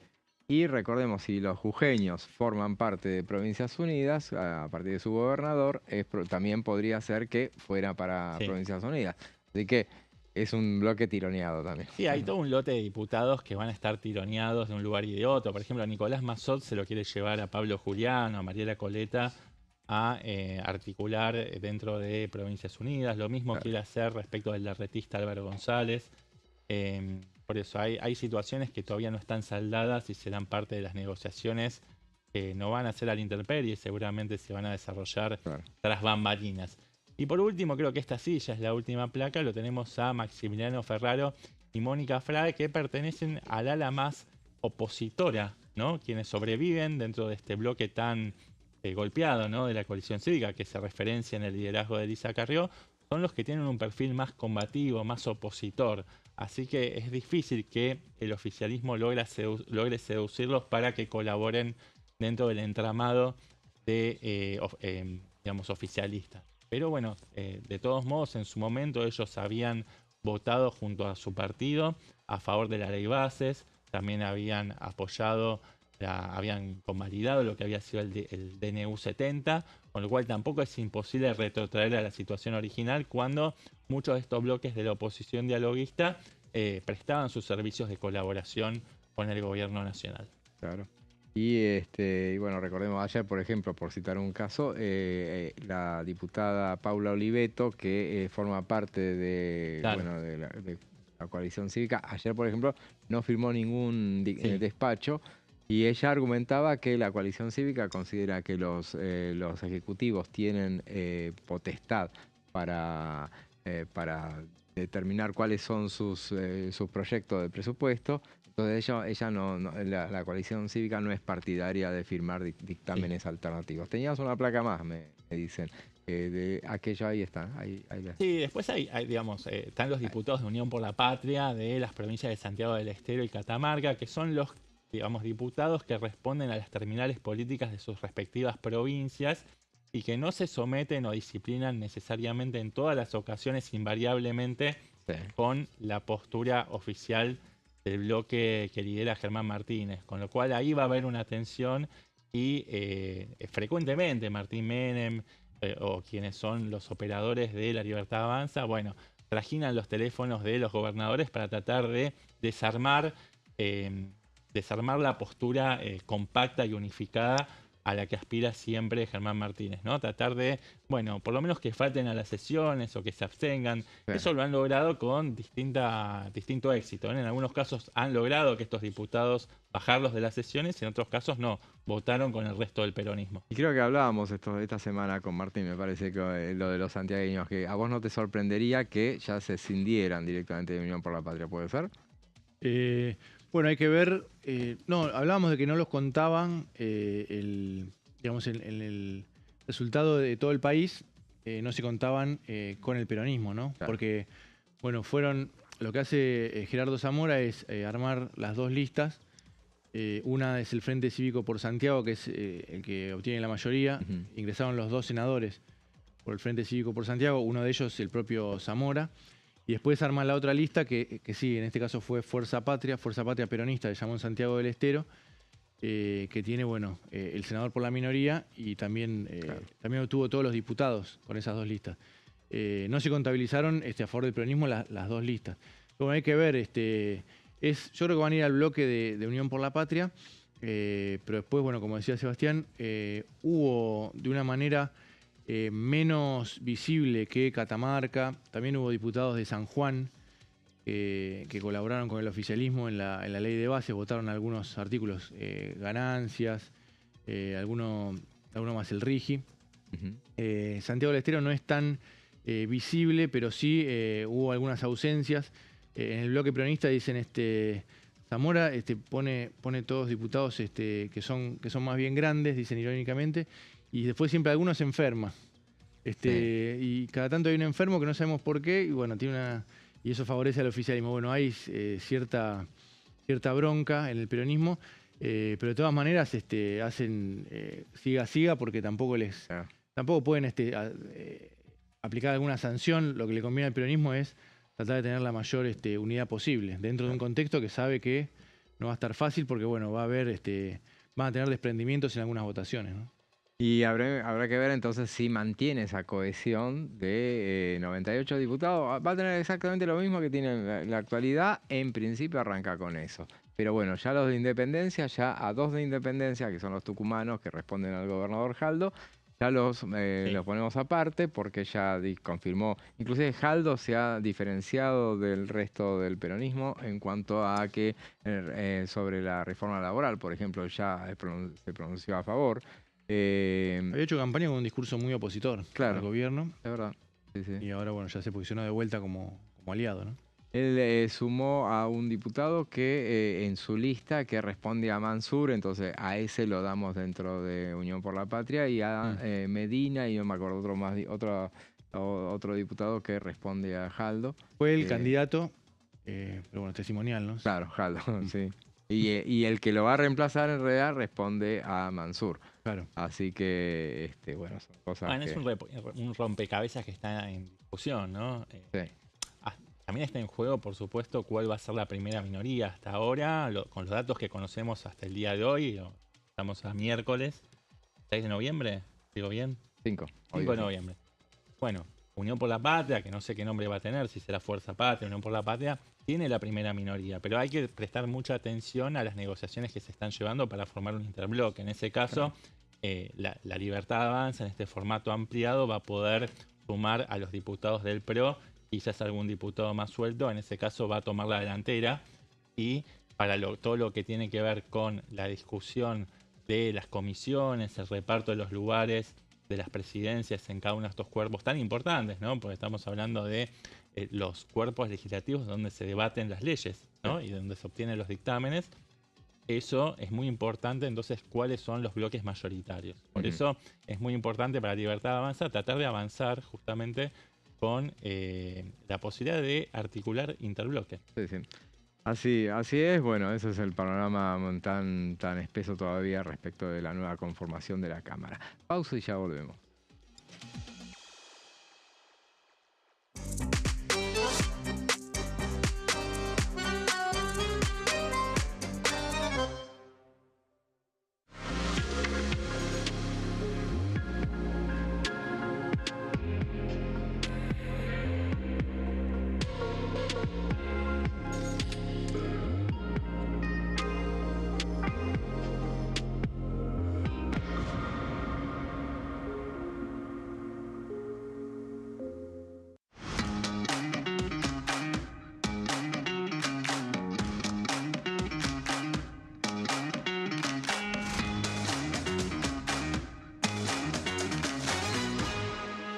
Y recordemos, si los jujeños forman parte de Provincias Unidas, a partir de su gobernador, también podría ser que fuera para Provincias Unidas. Así que es un bloque tironeado también. Sí, hay todo un lote de diputados que van a estar tironeados de un lugar y de otro. Por ejemplo, Nicolás Massot se lo quiere llevar a Pablo Juliano, a Mariela Coleta, a articular dentro de Provincias Unidas. Lo mismo quiere hacer respecto del larretista Álvaro González. Por eso hay situaciones que todavía no están saldadas y serán parte de las negociaciones que no van a ser a la intemperie, seguramente se van a desarrollar tras bambalinas. Y por último, creo que esta sí ya es la última placa, lo tenemos a Maximiliano Ferraro y Mónica Frade, que pertenecen al ala más opositora, ¿no? Quienes sobreviven dentro de este bloque tan golpeado, ¿no?, de la coalición cívica, que se referencia en el liderazgo de Elisa Carrió, son los que tienen un perfil más combativo, más opositor. Así que es difícil que el oficialismo logre seducirlos para que colaboren dentro del entramado de, digamos, oficialistas. Pero bueno, de todos modos, en su momento ellos habían votado junto a su partido a favor de la ley Bases, también habían apoyado, habían convalidado lo que había sido el DNU 70, con lo cual tampoco es imposible retrotraer a la situación original cuando muchos de estos bloques de la oposición dialoguista prestaban sus servicios de colaboración con el gobierno nacional. Claro. Y bueno, recordemos ayer, por ejemplo, por citar un caso, la diputada Paula Oliveto, que forma parte de, Claro. bueno, de la coalición cívica, ayer, por ejemplo, no firmó ningún despacho, y ella argumentaba que la coalición cívica considera que los ejecutivos tienen potestad para determinar cuáles son sus proyectos de presupuesto. Entonces la coalición cívica no es partidaria de firmar dictámenes alternativos. Teníamos una placa más, me dicen. De aquello ahí está. Sí, después hay digamos, están los diputados de Unión por la Patria de las provincias de Santiago del Estero y Catamarca, que son los, digamos, diputados que responden a las terminales políticas de sus respectivas provincias y que no se someten o disciplinan necesariamente en todas las ocasiones invariablemente con la postura oficial del bloque que lidera Germán Martínez, con lo cual ahí va a haber una tensión y frecuentemente Martín Menem o quienes son los operadores de La Libertad Avanza, bueno, trajinan los teléfonos de los gobernadores para tratar de desarmar la postura compacta y unificada a la que aspira siempre Germán Martínez, ¿no? Tratar de, bueno, por lo menos que falten a las sesiones o que se abstengan. Sí. Eso lo han logrado con distinto éxito, ¿eh? En algunos casos han logrado que estos diputados bajarlos de las sesiones y en otros casos no, votaron con el resto del peronismo. Y creo que hablábamos esta semana con Martín, me parece, que lo de los santiagueños, que a vos no te sorprendería que ya se escindieran directamente de Unión por la Patria, ¿puede ser? Bueno, hay que ver, no, hablábamos de que no los contaban, digamos, el resultado de todo el país, no se contaban con el peronismo, ¿no? Claro. Porque, bueno, lo que hace Gerardo Zamora es armar las dos listas. Una es el Frente Cívico por Santiago, que es el que obtiene la mayoría. Ingresaron los 2 senadores por el Frente Cívico por Santiago, uno de ellos el propio Zamora. Y después arma la otra lista que sí, en este caso fue Fuerza Patria Peronista, le llamó en Santiago del Estero, que tiene, bueno, el senador por la minoría y también, también obtuvo todos los diputados con esas 2 listas. No se contabilizaron a favor del peronismo las 2 listas. Bueno, hay que ver, yo creo que van a ir al bloque de Unión por la Patria, pero después, bueno, como decía Sebastián, hubo de una manera menos visible que Catamarca. También hubo diputados de San Juan que colaboraron con el oficialismo en la ley de base, votaron algunos artículos, ganancias, alguno más el RIGI. Santiago del Estero no es tan visible, pero sí hubo algunas ausencias. En el bloque peronista dicen Zamora pone todos diputados que son más bien grandes, dicen irónicamente, y después siempre alguno se enferma. Y cada tanto hay un enfermo que no sabemos por qué, y bueno, y eso favorece al oficialismo. Bueno, hay cierta bronca en el peronismo, pero de todas maneras hacen siga porque tampoco pueden aplicar alguna sanción. Lo que le conviene al peronismo es tratar de tener la mayor unidad posible, dentro de un contexto que sabe que no va a estar fácil porque, bueno, van a tener desprendimientos en algunas votaciones, ¿no? Y habrá que ver entonces si mantiene esa cohesión de 98 diputados. Va a tener exactamente lo mismo que tiene en la actualidad. En principio arranca con eso. Pero bueno, ya los de Independencia, ya a 2 de Independencia, que son los tucumanos que responden al gobernador Jaldo, ya los ponemos aparte porque ya confirmó. Inclusive Jaldo se ha diferenciado del resto del peronismo en cuanto a que sobre la reforma laboral, por ejemplo, ya se pronunció a favor. Había hecho campaña con un discurso muy opositor al gobierno. Es verdad. Sí, sí. Y ahora, bueno, ya se posicionó de vuelta como aliado, ¿no? Él sumó a un diputado que en su lista que responde a Mansur, entonces a ese lo damos dentro de Unión por la Patria, y a Medina, y no me acuerdo otro diputado que responde a Jaldo. Fue el candidato, pero bueno, testimonial, ¿no? Claro, Jaldo, sí. Y el que lo va a reemplazar en realidad responde a Mansur. Claro. Así que, bueno, son cosas que... es un rompecabezas que está en discusión, ¿no? Sí. También está en juego, por supuesto, cuál va a ser la primera minoría hasta ahora, con los datos que conocemos hasta el día de hoy. Estamos a miércoles, 6 de noviembre, ¿digo bien? 5 de noviembre. Bueno, Unión por la Patria, que no sé qué nombre va a tener, si será Fuerza Patria, Unión por la Patria, tiene la primera minoría, pero hay que prestar mucha atención a las negociaciones que se están llevando para formar un interbloque. En ese caso, la Libertad Avanza, en este formato ampliado, va a poder sumar a los diputados del PRO, quizás algún diputado más suelto, en ese caso va a tomar la delantera, y para todo lo que tiene que ver con la discusión de las comisiones, el reparto de los lugares, de las presidencias en cada uno de estos cuerpos tan importantes, ¿no? Porque estamos hablando de los cuerpos legislativos donde se debaten las leyes, ¿no? Y donde se obtienen los dictámenes. Eso es muy importante, entonces, cuáles son los bloques mayoritarios. Por eso es muy importante para Libertad Avanza tratar de avanzar justamente con la posibilidad de articular interbloques. Sí, sí. Así es, bueno, ese es el panorama tan espeso todavía respecto de la nueva conformación de la Cámara. Pausa y ya volvemos.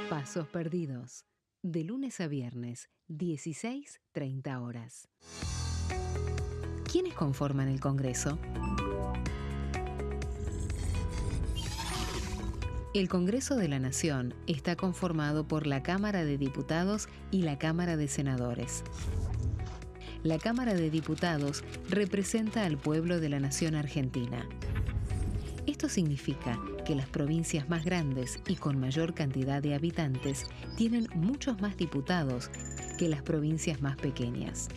Pasos perdidos. De lunes a viernes, 16:30 horas. ¿Quiénes conforman el Congreso? El Congreso de la Nación está conformado por la Cámara de Diputados y la Cámara de Senadores. La Cámara de Diputados representa al pueblo de la nación argentina. Esto significa que las provincias más grandes y con mayor cantidad de habitantes tienen muchos más diputados que las provincias más pequeñas.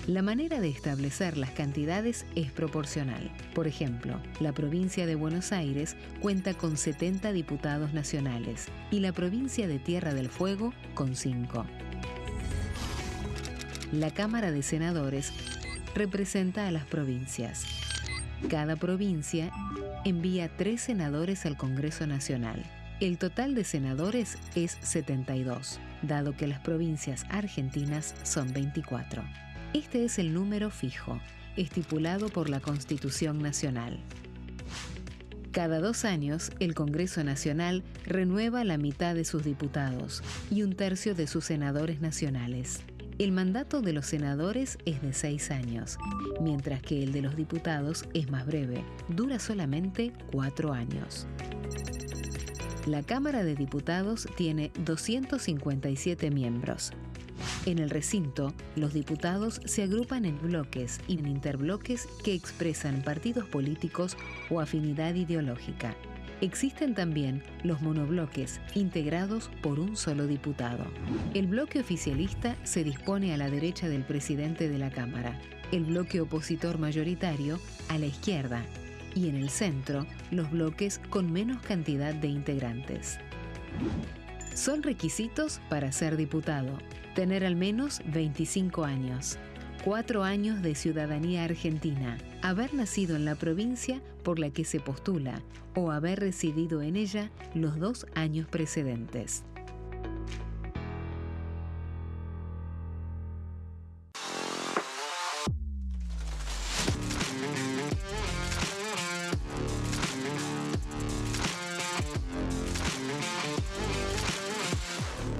La manera de establecer las cantidades es proporcional. Por ejemplo, la provincia de Buenos Aires cuenta con 70 diputados nacionales y la provincia de Tierra del Fuego con 5. La Cámara de Senadores representa a las provincias. Cada provincia envía 3 senadores al Congreso Nacional. El total de senadores es 72, dado que las provincias argentinas son 24. Este es el número fijo, estipulado por la Constitución Nacional. Cada 2 años, el Congreso Nacional renueva la mitad de sus diputados y 1/3 de sus senadores nacionales. El mandato de los senadores es de 6 años, mientras que el de los diputados es más breve, dura solamente 4 años. La Cámara de Diputados tiene 257 miembros. En el recinto, los diputados se agrupan en bloques y en interbloques que expresan partidos políticos o afinidad ideológica. Existen también los monobloques, integrados por un solo diputado. El bloque oficialista se dispone a la derecha del presidente de la Cámara, el bloque opositor mayoritario a la izquierda, y en el centro, los bloques con menos cantidad de integrantes. Son requisitos para ser diputado: tener al menos 25 años, 4 años de ciudadanía argentina, haber nacido en la provincia por la que se postula o haber residido en ella los 2 años precedentes.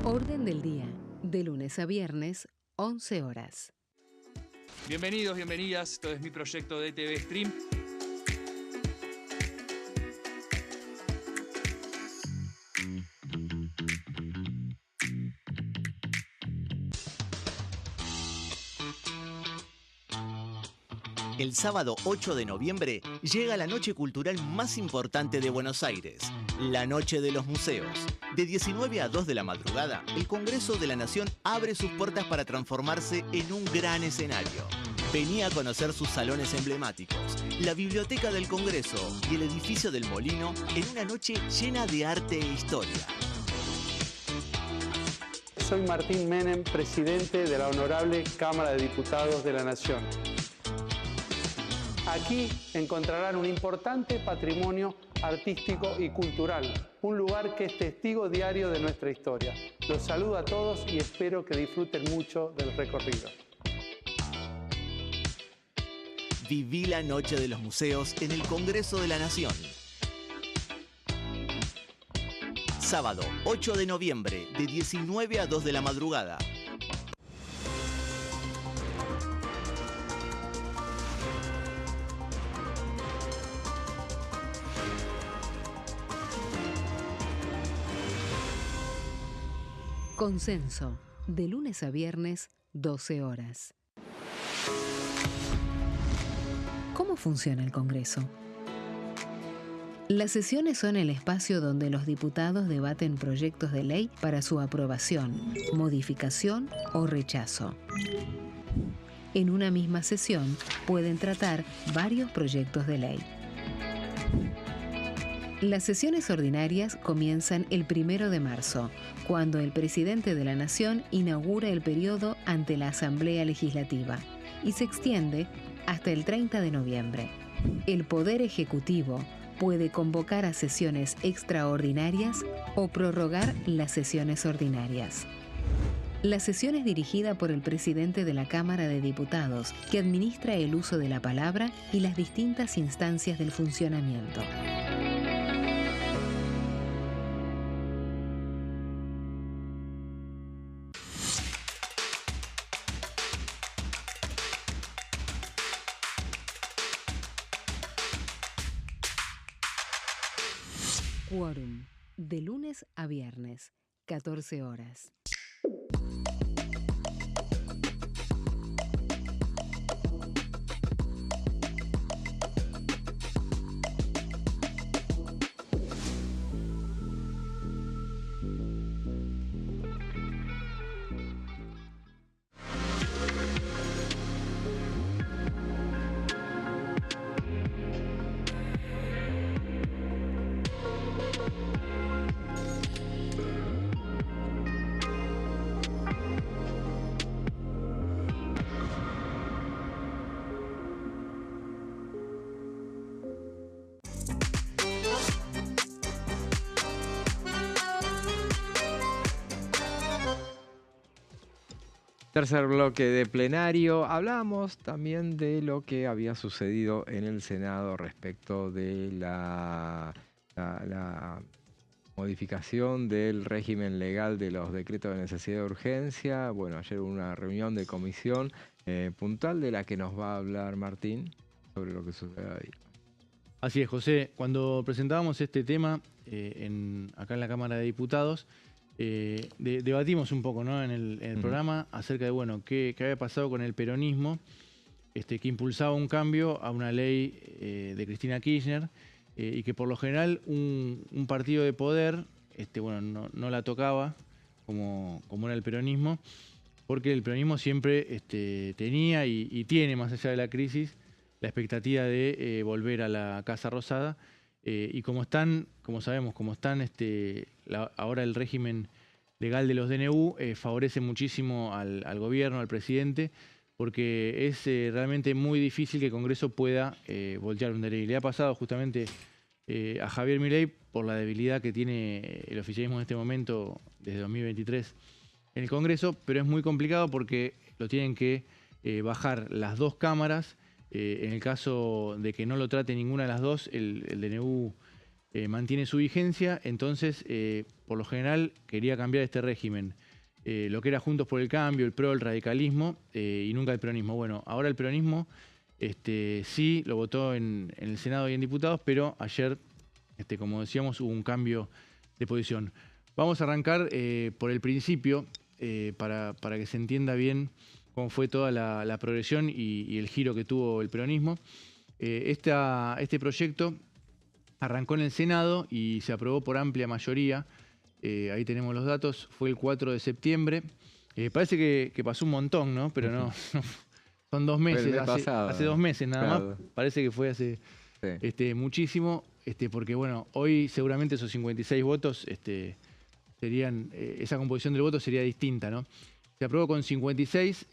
Orden del día, de lunes a viernes, 11 horas. Bienvenidos, bienvenidas. Esto es mi proyecto de TV Stream. El sábado 8 de noviembre llega la noche cultural más importante de Buenos Aires, la Noche de los Museos. De 19 a 2 de la madrugada, el Congreso de la Nación abre sus puertas para transformarse en un gran escenario. Vení a conocer sus salones emblemáticos, la Biblioteca del Congreso y el edificio del Molino en una noche llena de arte e historia. soy Martín Menem, presidente de la Honorable Cámara de Diputados de la Nación. Aquí encontrarán un importante patrimonio artístico y cultural, un lugar que es testigo diario de nuestra historia. Los saludo a todos y espero que disfruten mucho del recorrido. Viví la Noche de los Museos en el Congreso de la Nación. Sábado 8 de noviembre, de 19 a 2 de la madrugada. Consenso, de lunes a viernes, 12 horas. ¿Cómo funciona el Congreso? Las sesiones son el espacio donde los diputados debaten proyectos de ley para su aprobación, modificación o rechazo. En una misma sesión pueden tratar varios proyectos de ley. Las sesiones ordinarias comienzan el 1 de marzo, cuando el presidente de la Nación inaugura el periodo ante la Asamblea Legislativa y se extiende hasta el 30 de noviembre. El Poder Ejecutivo puede convocar a sesiones extraordinarias o prorrogar las sesiones ordinarias. La sesión es dirigida por el presidente de la Cámara de Diputados, que administra el uso de la palabra y las distintas instancias del funcionamiento. Quórum, de lunes a viernes, 14 horas. Tercer bloque de plenario. Hablamos también de lo que había sucedido en el Senado respecto de la modificación del régimen legal de los decretos de necesidad de urgencia. Bueno, ayer hubo una reunión de comisión puntual de la que nos va a hablar Martín sobre lo que sucede ahí. Así es, José. Cuando presentábamos este tema acá en la Cámara de Diputados, debatimos un poco, ¿no?, en el programa acerca de qué había pasado con el peronismo, que impulsaba un cambio a una ley de Cristina Kirchner y que por lo general un partido de poder no la tocaba como era el peronismo, porque el peronismo siempre tenía y tiene, más allá de la crisis, la expectativa de volver a la Casa Rosada. Y como sabemos, ahora el régimen legal de los DNU favorece muchísimo al gobierno, al presidente, porque es realmente muy difícil que el Congreso pueda voltear un DNU. Le ha pasado justamente a Javier Milei por la debilidad que tiene el oficialismo en este momento, desde 2023, en el Congreso, pero es muy complicado porque lo tienen que bajar las dos cámaras. En el caso de que no lo trate ninguna de las dos, el DNU mantiene su vigencia. Entonces, por lo general, quería cambiar este régimen. Lo que era Juntos por el Cambio, el PRO, el radicalismo, y nunca el peronismo. Bueno, ahora el peronismo sí lo votó en el Senado y en diputados, pero ayer, como decíamos, hubo un cambio de posición. Vamos a arrancar por el principio, para que se entienda bien cómo fue toda la progresión y el giro que tuvo el peronismo. Este proyecto arrancó en el Senado y se aprobó por amplia mayoría. Ahí tenemos los datos, fue el 4 de septiembre. Parece que pasó un montón, ¿no? Pero no, son 2 meses, hace 2 meses nada más. Parece que fue hace muchísimo, porque hoy seguramente esos 56 votos se esa composición del voto sería distinta, ¿no? Se aprobó con 56,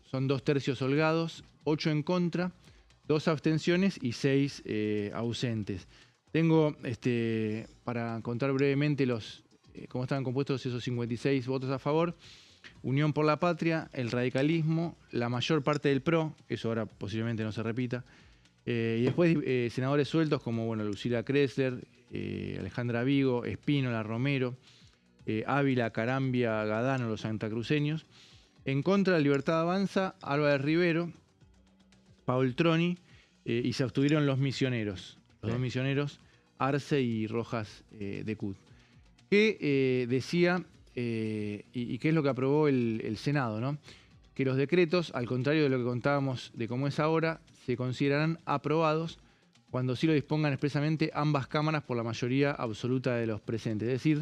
son 2 tercios holgados, 8 en contra, 2 abstenciones y 6 ausentes. Tengo, para contar brevemente cómo estaban compuestos esos 56 votos a favor: Unión por la Patria, el radicalismo, la mayor parte del PRO, eso ahora posiblemente no se repita, y después senadores sueltos como, bueno, Lucila Kressler, Alejandra Vigo, Espínola, Romero, Ávila, Carambia, Gadano, los santacruceños. En contra, Libertad Avanza, Álvarez Rivero, Paul Troni, y se abstuvieron los misioneros, los 2 misioneros, Arce y Rojas de Cut. Que decía, y qué es lo que aprobó el Senado, ¿no? Que los decretos, al contrario de lo que contábamos de cómo es ahora, se considerarán aprobados cuando sí lo dispongan expresamente ambas cámaras por la mayoría absoluta de los presentes. Es decir,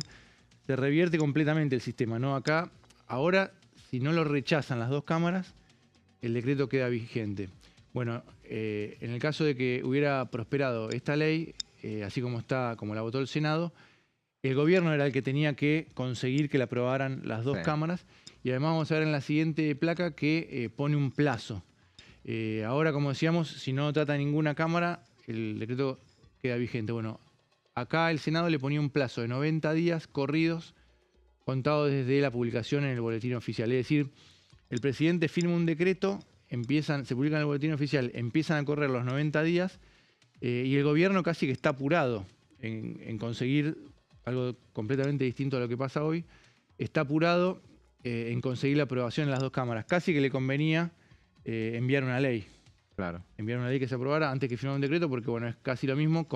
se revierte completamente el sistema, ¿no? Acá, ahora, si no lo rechazan las 2 cámaras, el decreto queda vigente. Bueno, en el caso de que hubiera prosperado esta ley, así como la votó el Senado, el gobierno era el que tenía que conseguir que la aprobaran las 2 cámaras, y además vamos a ver en la siguiente placa que pone un plazo. Ahora, como decíamos, si no trata ninguna cámara, el decreto queda vigente. Bueno, acá el Senado le ponía un plazo de 90 días corridos, contados desde la publicación en el boletín oficial. Es decir, el presidente firma un decreto, se publica en el boletín oficial, empiezan a correr los 90 días, y el gobierno casi que está apurado en conseguir algo completamente distinto a lo que pasa hoy. Está apurado en conseguir la aprobación en las 2 cámaras. Casi que le convenía enviar una ley. Claro. Enviar una ley que se aprobara antes que firmar un decreto, porque, bueno, es casi lo mismo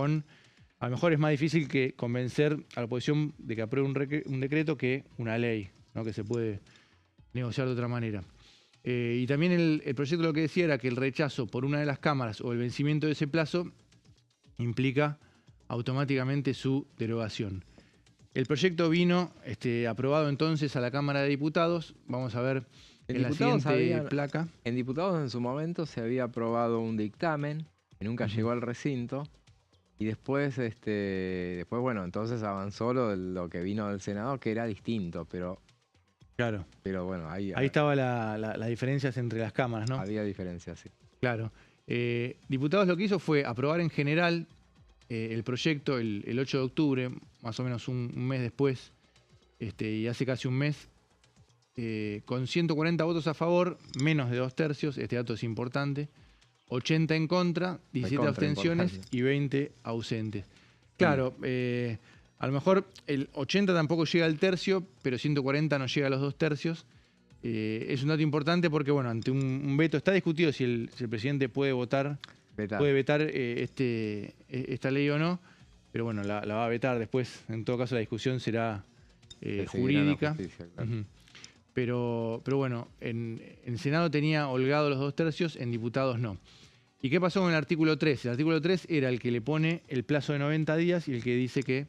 a lo mejor es más difícil que convencer a la oposición de que apruebe un decreto que una ley, ¿no? Que se puede negociar de otra manera. Y también el proyecto lo que decía era que el rechazo por una de las cámaras o el vencimiento de ese plazo implica automáticamente su derogación. El proyecto vino aprobado entonces a la Cámara de Diputados. Vamos a ver en la siguiente placa. En diputados en su momento se había aprobado un dictamen que nunca llegó al recinto, y después, bueno, entonces avanzó lo que vino del Senado, que era distinto, pero... Claro. Pero bueno, ahí estaba las diferencias entre las cámaras, ¿no? Había diferencias, sí. Claro. Diputados lo que hizo fue aprobar en general el proyecto el 8 de octubre, más o menos un mes después, y hace casi un mes, con 140 votos a favor, menos de 2 tercios, este dato es importante, 80 en contra, 17 abstenciones y 20 ausentes. Claro, a lo mejor el 80 tampoco llega al tercio, pero 140 no llega a los 2 tercios. Es un dato importante porque, bueno, ante un veto, está discutido si el presidente puede vetar esta ley o no, pero bueno, la va a vetar después. En todo caso, la discusión será jurídica. Justicia, claro. Pero bueno, en el Senado tenía holgado los 2 tercios, en diputados no. ¿Y qué pasó con el artículo 3? El artículo 3 era el que le pone el plazo de 90 días y el que dice que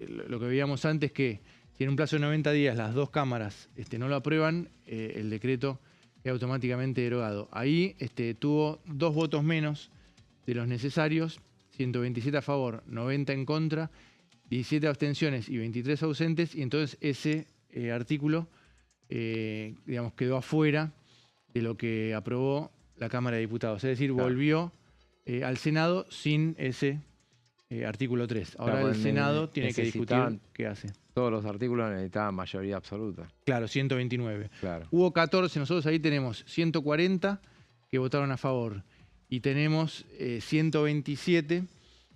lo que veíamos antes, que si en un plazo de 90 días las 2 cámaras no lo aprueban, el decreto es automáticamente derogado. Ahí tuvo 2 votos menos de los necesarios, 127 a favor, 90 en contra, 17 abstenciones y 23 ausentes, y entonces ese artículo quedó afuera de lo que aprobó la Cámara de Diputados. Es decir, volvió al Senado sin ese artículo 3. Ahora el Senado tiene que discutir qué hace. Todos los artículos necesitaban mayoría absoluta. Claro, 129. Claro. Hubo 14, nosotros ahí tenemos 140 que votaron a favor y tenemos 127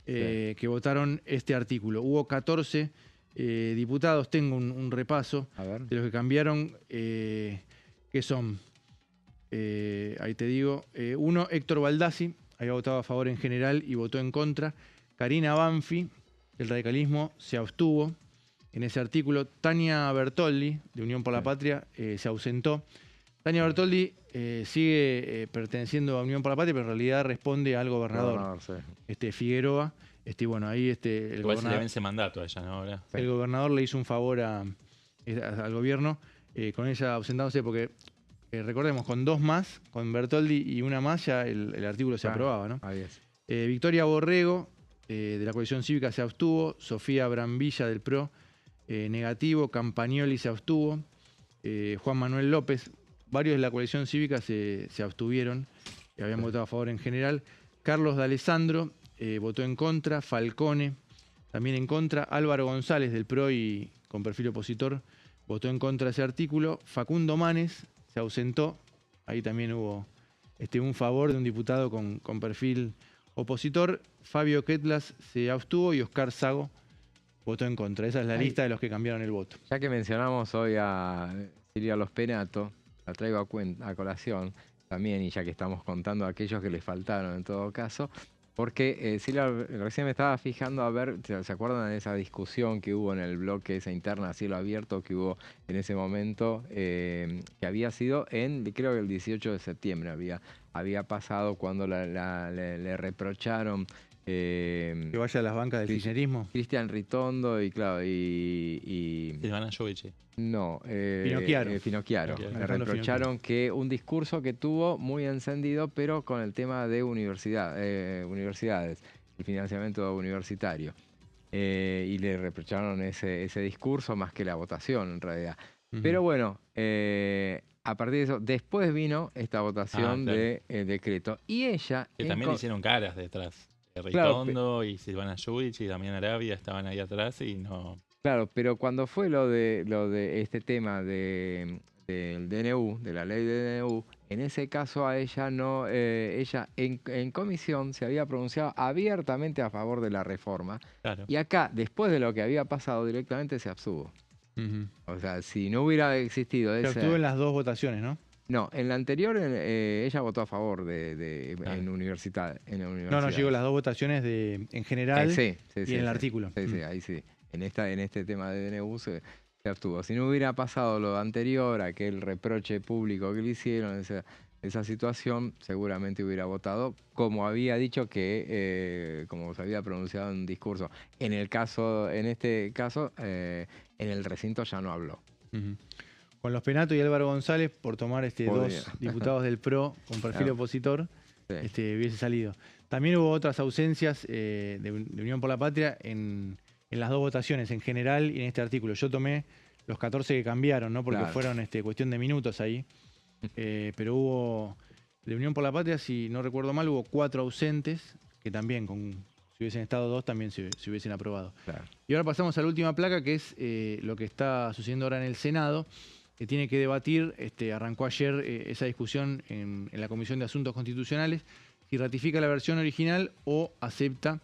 que votaron este artículo. Hubo 14 diputados, tengo un repaso de los que cambiaron, que son, ahí te digo, uno, Héctor Baldassi, había votado a favor en general y votó en contra. Karina Banfi, del radicalismo, se abstuvo en ese artículo. Tania Bertoldi, de Unión por la Patria, se ausentó. Tania Bertoldi sigue perteneciendo a Unión por la Patria, pero en realidad responde al gobernador, Figueroa. Bueno, ahí el gobernador, se le vence mandato a ella, ¿no? Ahora. El gobernador le hizo un favor al gobierno con ella ausentándose, porque recordemos, con 2 más, con Bertoldi y una más, ya el artículo se aprobaba, ¿no? Ahí es. Victoria Borrego de la coalición cívica se abstuvo, Sofía Brambilla del PRO negativo, Campagnoli se abstuvo, Juan Manuel López, varios de la coalición cívica se abstuvieron, habían votado a favor en general. Carlos D'Alessandro votó en contra, Falcone también en contra, Álvaro González del PRO y con perfil opositor votó en contra de ese artículo, Facundo Manes se ausentó, ahí también hubo un favor de un diputado con perfil opositor, Fabio Ketlas se abstuvo y Oscar Sago votó en contra. Esa es la lista de los que cambiaron el voto. Ya que mencionamos hoy a Silvia Los Penato, la traigo a colación también, y ya que estamos contando a aquellos que les faltaron en todo caso, porque Silvia recién me estaba fijando a ver, ¿se acuerdan de esa discusión que hubo en el bloque, esa interna a cielo abierto que hubo en ese momento, que había sido creo que el 18 de septiembre había pasado cuando le reprocharon que vaya a las bancas del kirchnerismo. Cristian Ritondo y claro, y Silvana Giovich. No, Finocchiaro. Le reprocharon que un discurso que tuvo muy encendido, pero con el tema de universidades, el financiamiento universitario. Y le reprocharon ese discurso más que la votación, en realidad. Pero bueno, a partir de eso, después vino esta votación del decreto. Y ella... Que también le hicieron caras detrás. Ritondo y Silvana Giovich y Damián Arabia estaban ahí atrás y no... Claro, pero cuando fue lo de este tema del DNU, de la ley de DNU, en ese caso a ella no, ella en comisión se había pronunciado abiertamente a favor de la reforma. Claro. Y acá, después de lo que había pasado, directamente se abstuvo. O sea, si no hubiera existido Se abstuvo en las dos votaciones, ¿no? No, en la anterior ella votó a favor en universidad. No, llegó las dos votaciones en general y en el artículo. Sí, ahí sí. En este tema de DNU se abstuvo. Si no hubiera pasado lo anterior, aquel reproche público que le hicieron, esa situación, seguramente hubiera votado, como había dicho como se había pronunciado en un discurso. En este caso, en el recinto ya no habló. Con Los Penato y Álvaro González, por tomar dos diputados del PRO con perfil opositor, hubiese salido. También hubo otras ausencias de Unión por la Patria en las dos votaciones, en general y en este artículo. Yo tomé los 14 que cambiaron, ¿no? Porque fueron cuestión de minutos ahí. Pero hubo, de Unión por la Patria, si no recuerdo mal, hubo 4 ausentes, que también, si hubiesen estado 2, también se hubiesen aprobado. Y ahora pasamos a la última placa, que es lo que está sucediendo ahora en el Senado, que tiene que debatir, arrancó ayer esa discusión en la Comisión de Asuntos Constitucionales, si ratifica la versión original o acepta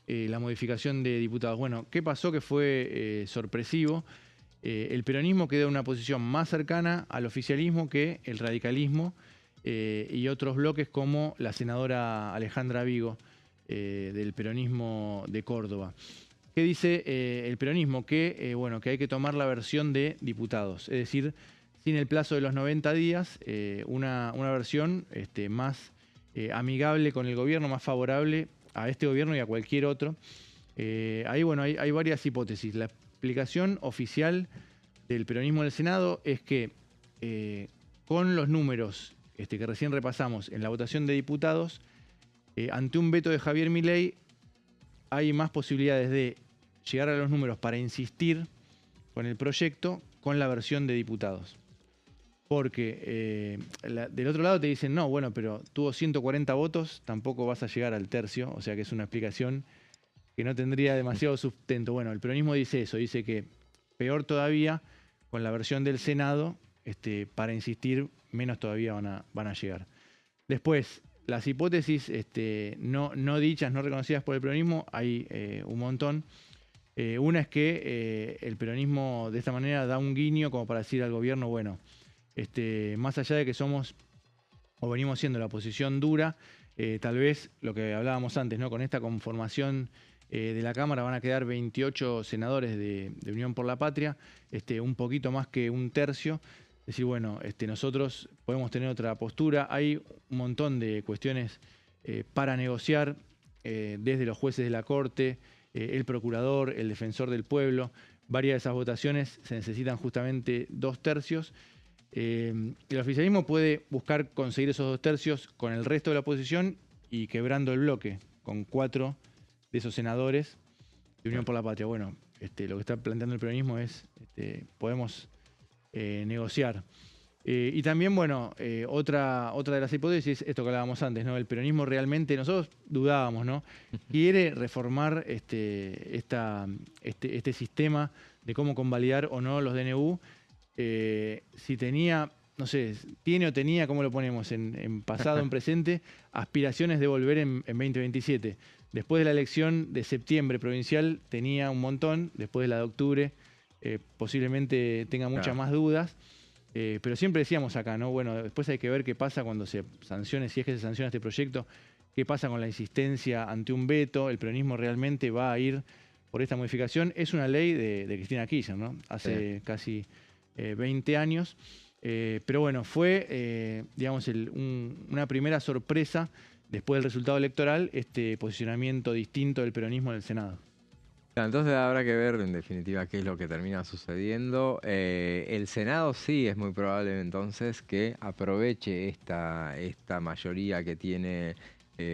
la modificación de diputados. Bueno, ¿qué pasó? Que fue sorpresivo. El peronismo quedó en una posición más cercana al oficialismo que el radicalismo y otros bloques como la senadora Alejandra Vigo del peronismo de Córdoba. ¿Qué dice el peronismo? Que hay que tomar la versión de diputados, es decir, sin el plazo de los 90 días, una versión más amigable con el gobierno, más favorable a este gobierno y a cualquier otro. Ahí hay varias hipótesis. La explicación oficial del peronismo del Senado es que con los números que recién repasamos en la votación de diputados, ante un veto de Javier Milei, hay más posibilidades de llegar a los números para insistir con el proyecto con la versión de diputados. Porque del otro lado te dicen, no, bueno, pero tuvo 140 votos, tampoco vas a llegar al tercio, o sea que es una explicación que no tendría demasiado sustento. Bueno, el peronismo dice eso, dice que peor todavía, con la versión del Senado, para insistir, menos todavía van a llegar. Después, las hipótesis no dichas, no reconocidas por el peronismo, hay un montón. Una es que el peronismo de esta manera da un guiño como para decir al gobierno, bueno, más allá de que somos o venimos siendo la oposición dura, tal vez lo que hablábamos antes, ¿no? Con esta conformación de la Cámara van a quedar 28 senadores de Unión por la Patria, un poquito más que un tercio. Es decir, bueno, nosotros podemos tener otra postura. Hay un montón de cuestiones para negociar, desde los jueces de la Corte, el procurador, el defensor del pueblo. Varias de esas votaciones se necesitan justamente 2 tercios. El oficialismo puede buscar conseguir esos 2 tercios con el resto de la oposición y quebrando el bloque, con 4 de esos senadores de Unión por la Patria. Bueno, lo que está planteando el peronismo es, podemos negociar. Y también, bueno, otra de las hipótesis, esto que hablábamos antes, ¿no? El peronismo realmente, nosotros dudábamos, ¿no? Quiere reformar este sistema de cómo convalidar o no los DNU. Si tenía, no sé, tiene o tenía, ¿cómo lo ponemos? En pasado, en presente, aspiraciones de volver en 2027. Después de la elección de septiembre provincial tenía un montón, después de la de octubre posiblemente tenga muchas más dudas. Pero siempre decíamos acá, ¿no? Bueno, después hay que ver qué pasa cuando se sancione, si es que se sanciona este proyecto, qué pasa con la insistencia ante un veto, el peronismo realmente va a ir por esta modificación. Es una ley de Cristina Kirchner, ¿no? Hace casi 20 años. Pero bueno, fue, digamos, una primera sorpresa después del resultado electoral, este posicionamiento distinto del peronismo en el Senado. Entonces habrá que ver en definitiva qué es lo que termina sucediendo. El Senado sí es muy probable entonces que aproveche esta mayoría que tiene,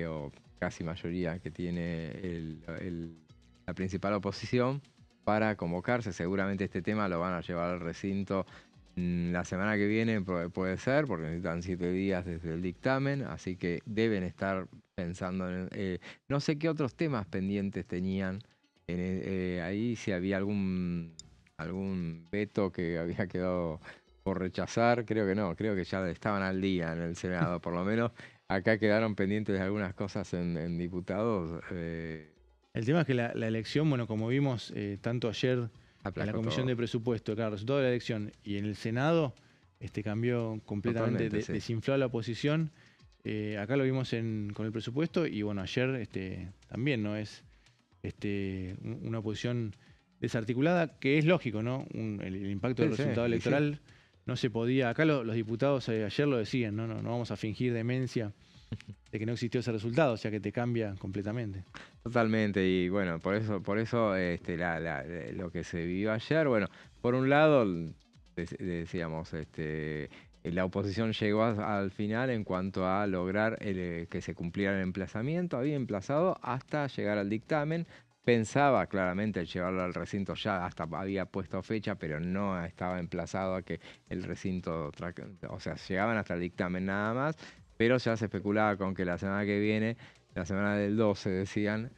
o casi mayoría que tiene la principal oposición para convocarse. Seguramente este tema lo van a llevar al recinto la semana que viene, puede ser, porque necesitan 7 días desde el dictamen, así que deben estar pensando en... no sé qué otros temas pendientes tenían. Ahí si había algún veto que había quedado por rechazar, creo que no, creo que ya estaban al día en el Senado, por lo menos acá quedaron pendientes de algunas cosas en diputados. El tema es que la elección, bueno, como vimos tanto ayer en la Comisión de Presupuesto, claro, el resultado de la elección y en el Senado cambió completamente, desinfló a la oposición. Acá lo vimos con el presupuesto y bueno, ayer también no es una oposición desarticulada, que es lógico, ¿no? El impacto del resultado electoral no se podía. Acá los diputados ayer lo decían, no vamos a fingir demencia de que no existió ese resultado, o sea que te cambia completamente. Totalmente, y bueno, por eso lo que se vivió ayer, bueno, por un lado, decíamos, la oposición llegó al final en cuanto a lograr que se cumpliera el emplazamiento, había emplazado hasta llegar al dictamen, pensaba claramente el llevarlo al recinto, ya hasta había puesto fecha, pero no estaba emplazado a que el recinto, o sea, llegaban hasta el dictamen nada más, pero ya se especulaba con que la semana que viene, la semana del 12 decían,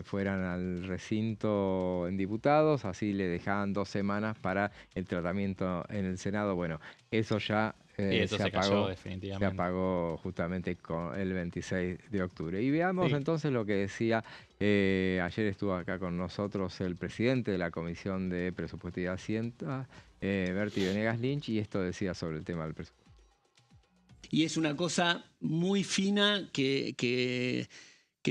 fueran al recinto en diputados, así le dejaban 2 semanas para el tratamiento en el Senado. Bueno, eso ya eso se cayó definitivamente. Se apagó justamente con el 26 de octubre. Y veamos entonces lo que decía, ayer estuvo acá con nosotros el presidente de la Comisión de Presupuesto y Hacienda, Berti Venegas Lynch, y esto decía sobre el tema del presupuesto. Y es una cosa muy fina que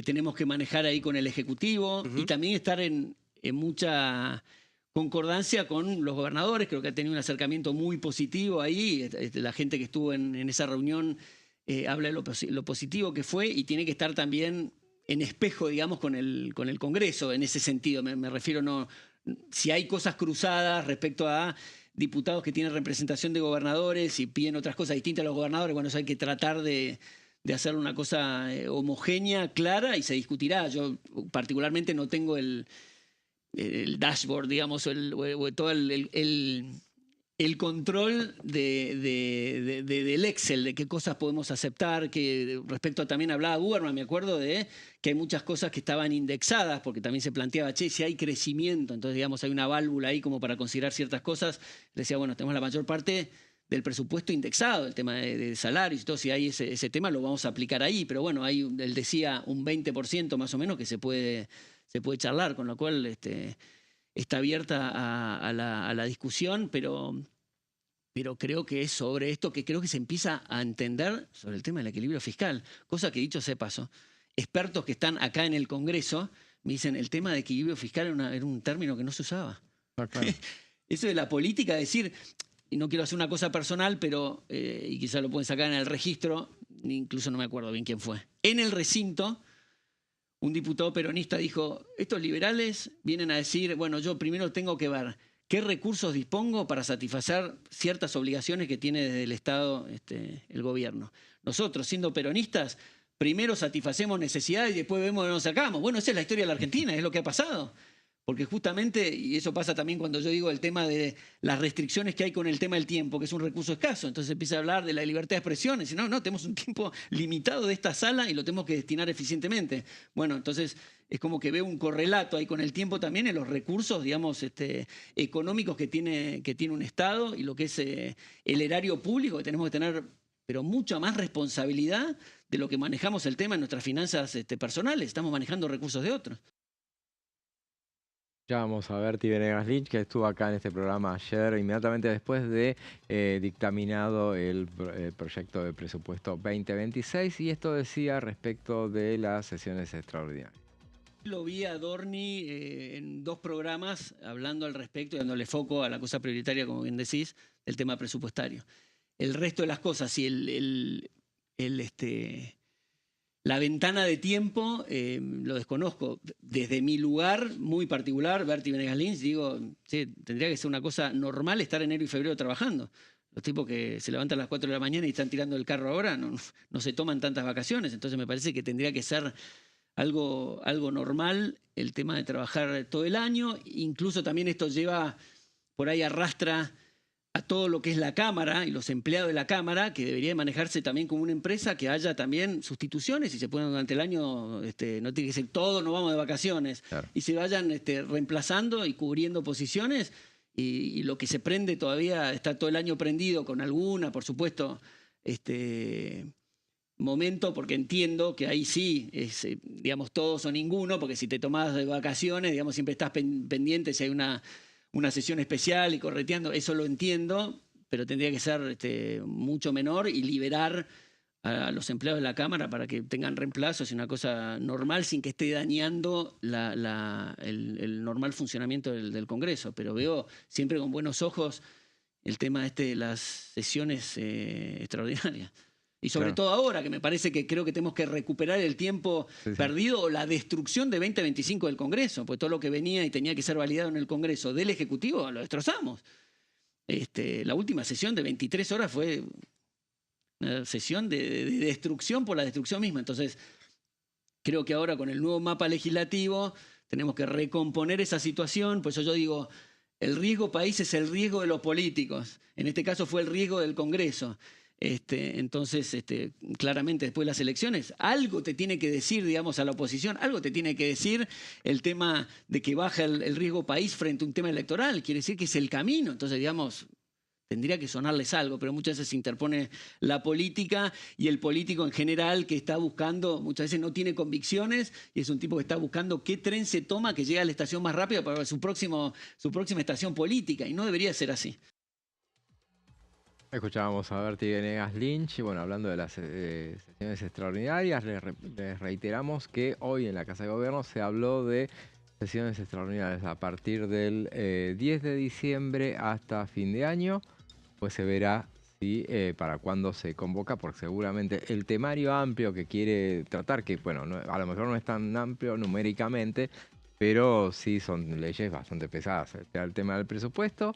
tenemos que manejar ahí con el Ejecutivo y también estar en mucha concordancia con los gobernadores. Creo que ha tenido un acercamiento muy positivo ahí. La gente que estuvo en esa reunión habla de lo positivo que fue y tiene que estar también en espejo, digamos, con el Congreso en ese sentido. Me refiero, no, si hay cosas cruzadas respecto a diputados que tienen representación de gobernadores y piden otras cosas distintas a los gobernadores, bueno, eso hay que tratar de hacer una cosa homogénea, clara, y se discutirá. Yo particularmente no tengo el dashboard, digamos, todo el control del Excel, de qué cosas podemos aceptar, que respecto a también hablaba Buberman, me acuerdo de que hay muchas cosas que estaban indexadas, porque también se planteaba, si hay crecimiento, entonces digamos hay una válvula ahí como para considerar ciertas cosas. Decía, bueno, tenemos la mayor parte del presupuesto indexado, el tema de salarios y todo, si hay ese tema lo vamos a aplicar ahí, pero bueno, él decía un 20% más o menos que se puede charlar, con lo cual está abierta a la discusión, pero creo que es sobre esto que creo que se empieza a entender sobre el tema del equilibrio fiscal, cosa que, dicho sea de paso, expertos que están acá en el Congreso me dicen, el tema de equilibrio fiscal era un término que no se usaba. Claro. Eso de la política, decir, y no quiero hacer una cosa personal, pero, y quizás lo pueden sacar en el registro, incluso no me acuerdo bien quién fue, en el recinto, un diputado peronista dijo, estos liberales vienen a decir, bueno, yo primero tengo que ver qué recursos dispongo para satisfacer ciertas obligaciones que tiene desde el Estado el gobierno. Nosotros, siendo peronistas, primero satisfacemos necesidades y después vemos que nos sacamos. Bueno, esa es la historia de la Argentina, es lo que ha pasado. Porque justamente, y eso pasa también cuando yo digo el tema de las restricciones que hay con el tema del tiempo, que es un recurso escaso. Entonces empieza a hablar de la libertad de expresión. Y dice, no, tenemos un tiempo limitado de esta sala y lo tenemos que destinar eficientemente. Bueno, entonces es como que veo un correlato ahí con el tiempo también en los recursos, digamos, económicos que tiene un Estado y lo que es el erario público, que tenemos que tener, pero mucha más responsabilidad de lo que manejamos el tema en nuestras finanzas personales. Estamos manejando recursos de otros. Ya vamos a ver Venegas Lynch, que estuvo acá en este programa ayer, inmediatamente después de dictaminado el proyecto de presupuesto 2026, y esto decía respecto de las sesiones extraordinarias. Lo vi a Dorni en 2 programas hablando al respecto y dándole foco a la cosa prioritaria, como bien decís, del tema presupuestario. El resto de las cosas, si la ventana de tiempo lo desconozco. Desde mi lugar muy particular, Berti Venegas Lynch, digo, sí, tendría que ser una cosa normal estar enero y febrero trabajando. Los tipos que se levantan a las 4 de la mañana y están tirando el carro ahora no se toman tantas vacaciones. Entonces me parece que tendría que ser algo normal el tema de trabajar todo el año. Incluso también esto lleva, por ahí arrastra a todo lo que es la Cámara y los empleados de la Cámara, que debería manejarse también como una empresa, que haya también sustituciones y se puedan durante el año, no tiene que ser todo, no vamos de vacaciones, claro. Y se vayan reemplazando y cubriendo posiciones, y lo que se prende todavía está todo el año prendido con alguna, por supuesto, momento, porque entiendo que ahí sí, es, digamos, todos o ninguno, porque si te tomás de vacaciones, digamos, siempre estás pendiente si hay una sesión especial y correteando, eso lo entiendo, pero tendría que ser mucho menor y liberar a los empleados de la Cámara para que tengan reemplazos y una cosa normal sin que esté dañando el normal funcionamiento del Congreso. Pero veo siempre con buenos ojos el tema de las sesiones extraordinarias. Y sobre todo ahora, que me parece que creo que tenemos que recuperar el tiempo perdido o la destrucción de 2025 del Congreso, porque todo lo que venía y tenía que ser validado en el Congreso del Ejecutivo lo destrozamos. La última sesión de 23 horas fue una sesión de destrucción por la destrucción misma. Entonces, creo que ahora con el nuevo mapa legislativo tenemos que recomponer esa situación. Por eso yo digo, el riesgo país es el riesgo de los políticos. En este caso fue el riesgo del Congreso. Entonces, claramente después de las elecciones, algo te tiene que decir, digamos, a la oposición, algo te tiene que decir el tema de que baja el riesgo país frente a un tema electoral. Quiere decir que es el camino. Entonces, digamos, tendría que sonarles algo, pero muchas veces se interpone la política y el político en general que está buscando, muchas veces no tiene convicciones y es un tipo que está buscando qué tren se toma que llegue a la estación más rápida para su próxima estación política, y no debería ser así. Escuchábamos a Berti Venegas Lynch, y bueno, hablando de las sesiones extraordinarias, les reiteramos que hoy en la Casa de Gobierno se habló de sesiones extraordinarias a partir del 10 de diciembre hasta fin de año, pues se verá si para cuándo se convoca, porque seguramente el temario amplio que quiere tratar, que bueno, a lo mejor no es tan amplio numéricamente, pero sí son leyes bastante pesadas. El tema del presupuesto,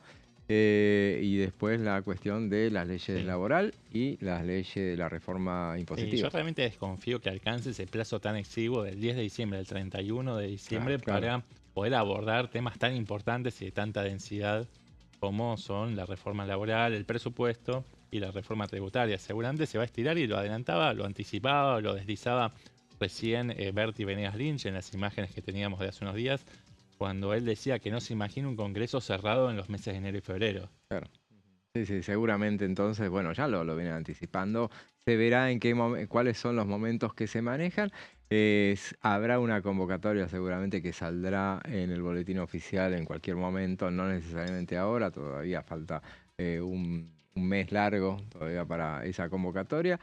y después la cuestión de las leyes laboral y las leyes de la reforma impositiva. Yo realmente desconfío que alcance ese plazo tan exiguo del 10 de diciembre al 31 de diciembre para poder abordar temas tan importantes y de tanta densidad como son la reforma laboral, el presupuesto y la reforma tributaria. Seguramente se va a estirar, y lo adelantaba, lo anticipaba, lo deslizaba recién Berti Venegas Lynch en las imágenes que teníamos de hace unos días, cuando él decía que no se imagina un Congreso cerrado en los meses de enero y febrero. Claro. Sí, seguramente entonces, bueno, ya lo vienen anticipando. Se verá en cuáles son los momentos que se manejan. Habrá una convocatoria seguramente que saldrá en el boletín oficial en cualquier momento, no necesariamente ahora, todavía falta un mes largo para esa convocatoria.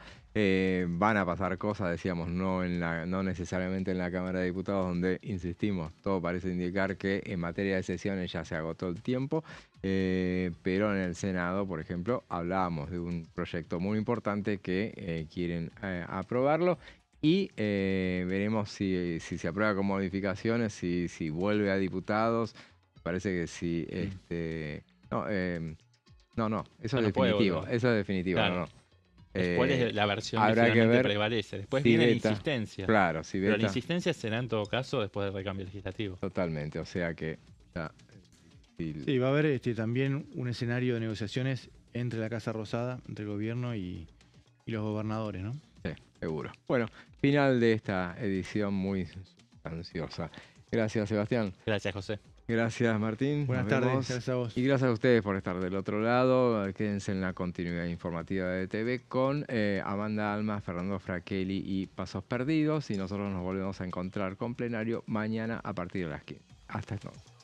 Van a pasar cosas, decíamos, no necesariamente en la Cámara de Diputados, donde, insistimos, todo parece indicar que en materia de sesiones ya se agotó el tiempo, pero en el Senado, por ejemplo, hablábamos de un proyecto muy importante que quieren aprobarlo, y veremos si se aprueba con modificaciones, si vuelve a diputados. Parece que si... No, eso es definitivo. Eso es definitivo, claro. No. ¿Cuál es la versión que habrá que finalmente ver prevalece? Después si viene la veta. insistencia. Claro, si Pero la veta. insistencia será en todo caso después del recambio legislativo. Totalmente, o sea que ya, Sí, va a haber también un escenario de negociaciones entre la Casa Rosada, entre el gobierno y los gobernadores, ¿no? Sí, seguro. Bueno, final de esta edición muy sustanciosa. Gracias, Sebastián. Gracias, José. Gracias, Martín. Buenas Nos tardes, vemos. gracias a vos. Y gracias a ustedes por estar del otro lado. Quédense en la continuidad informativa de TV con Amanda Alma, Fernando Fraquelli y Pasos Perdidos. Y nosotros nos volvemos a encontrar con Plenario mañana a partir de las 15. Hasta entonces.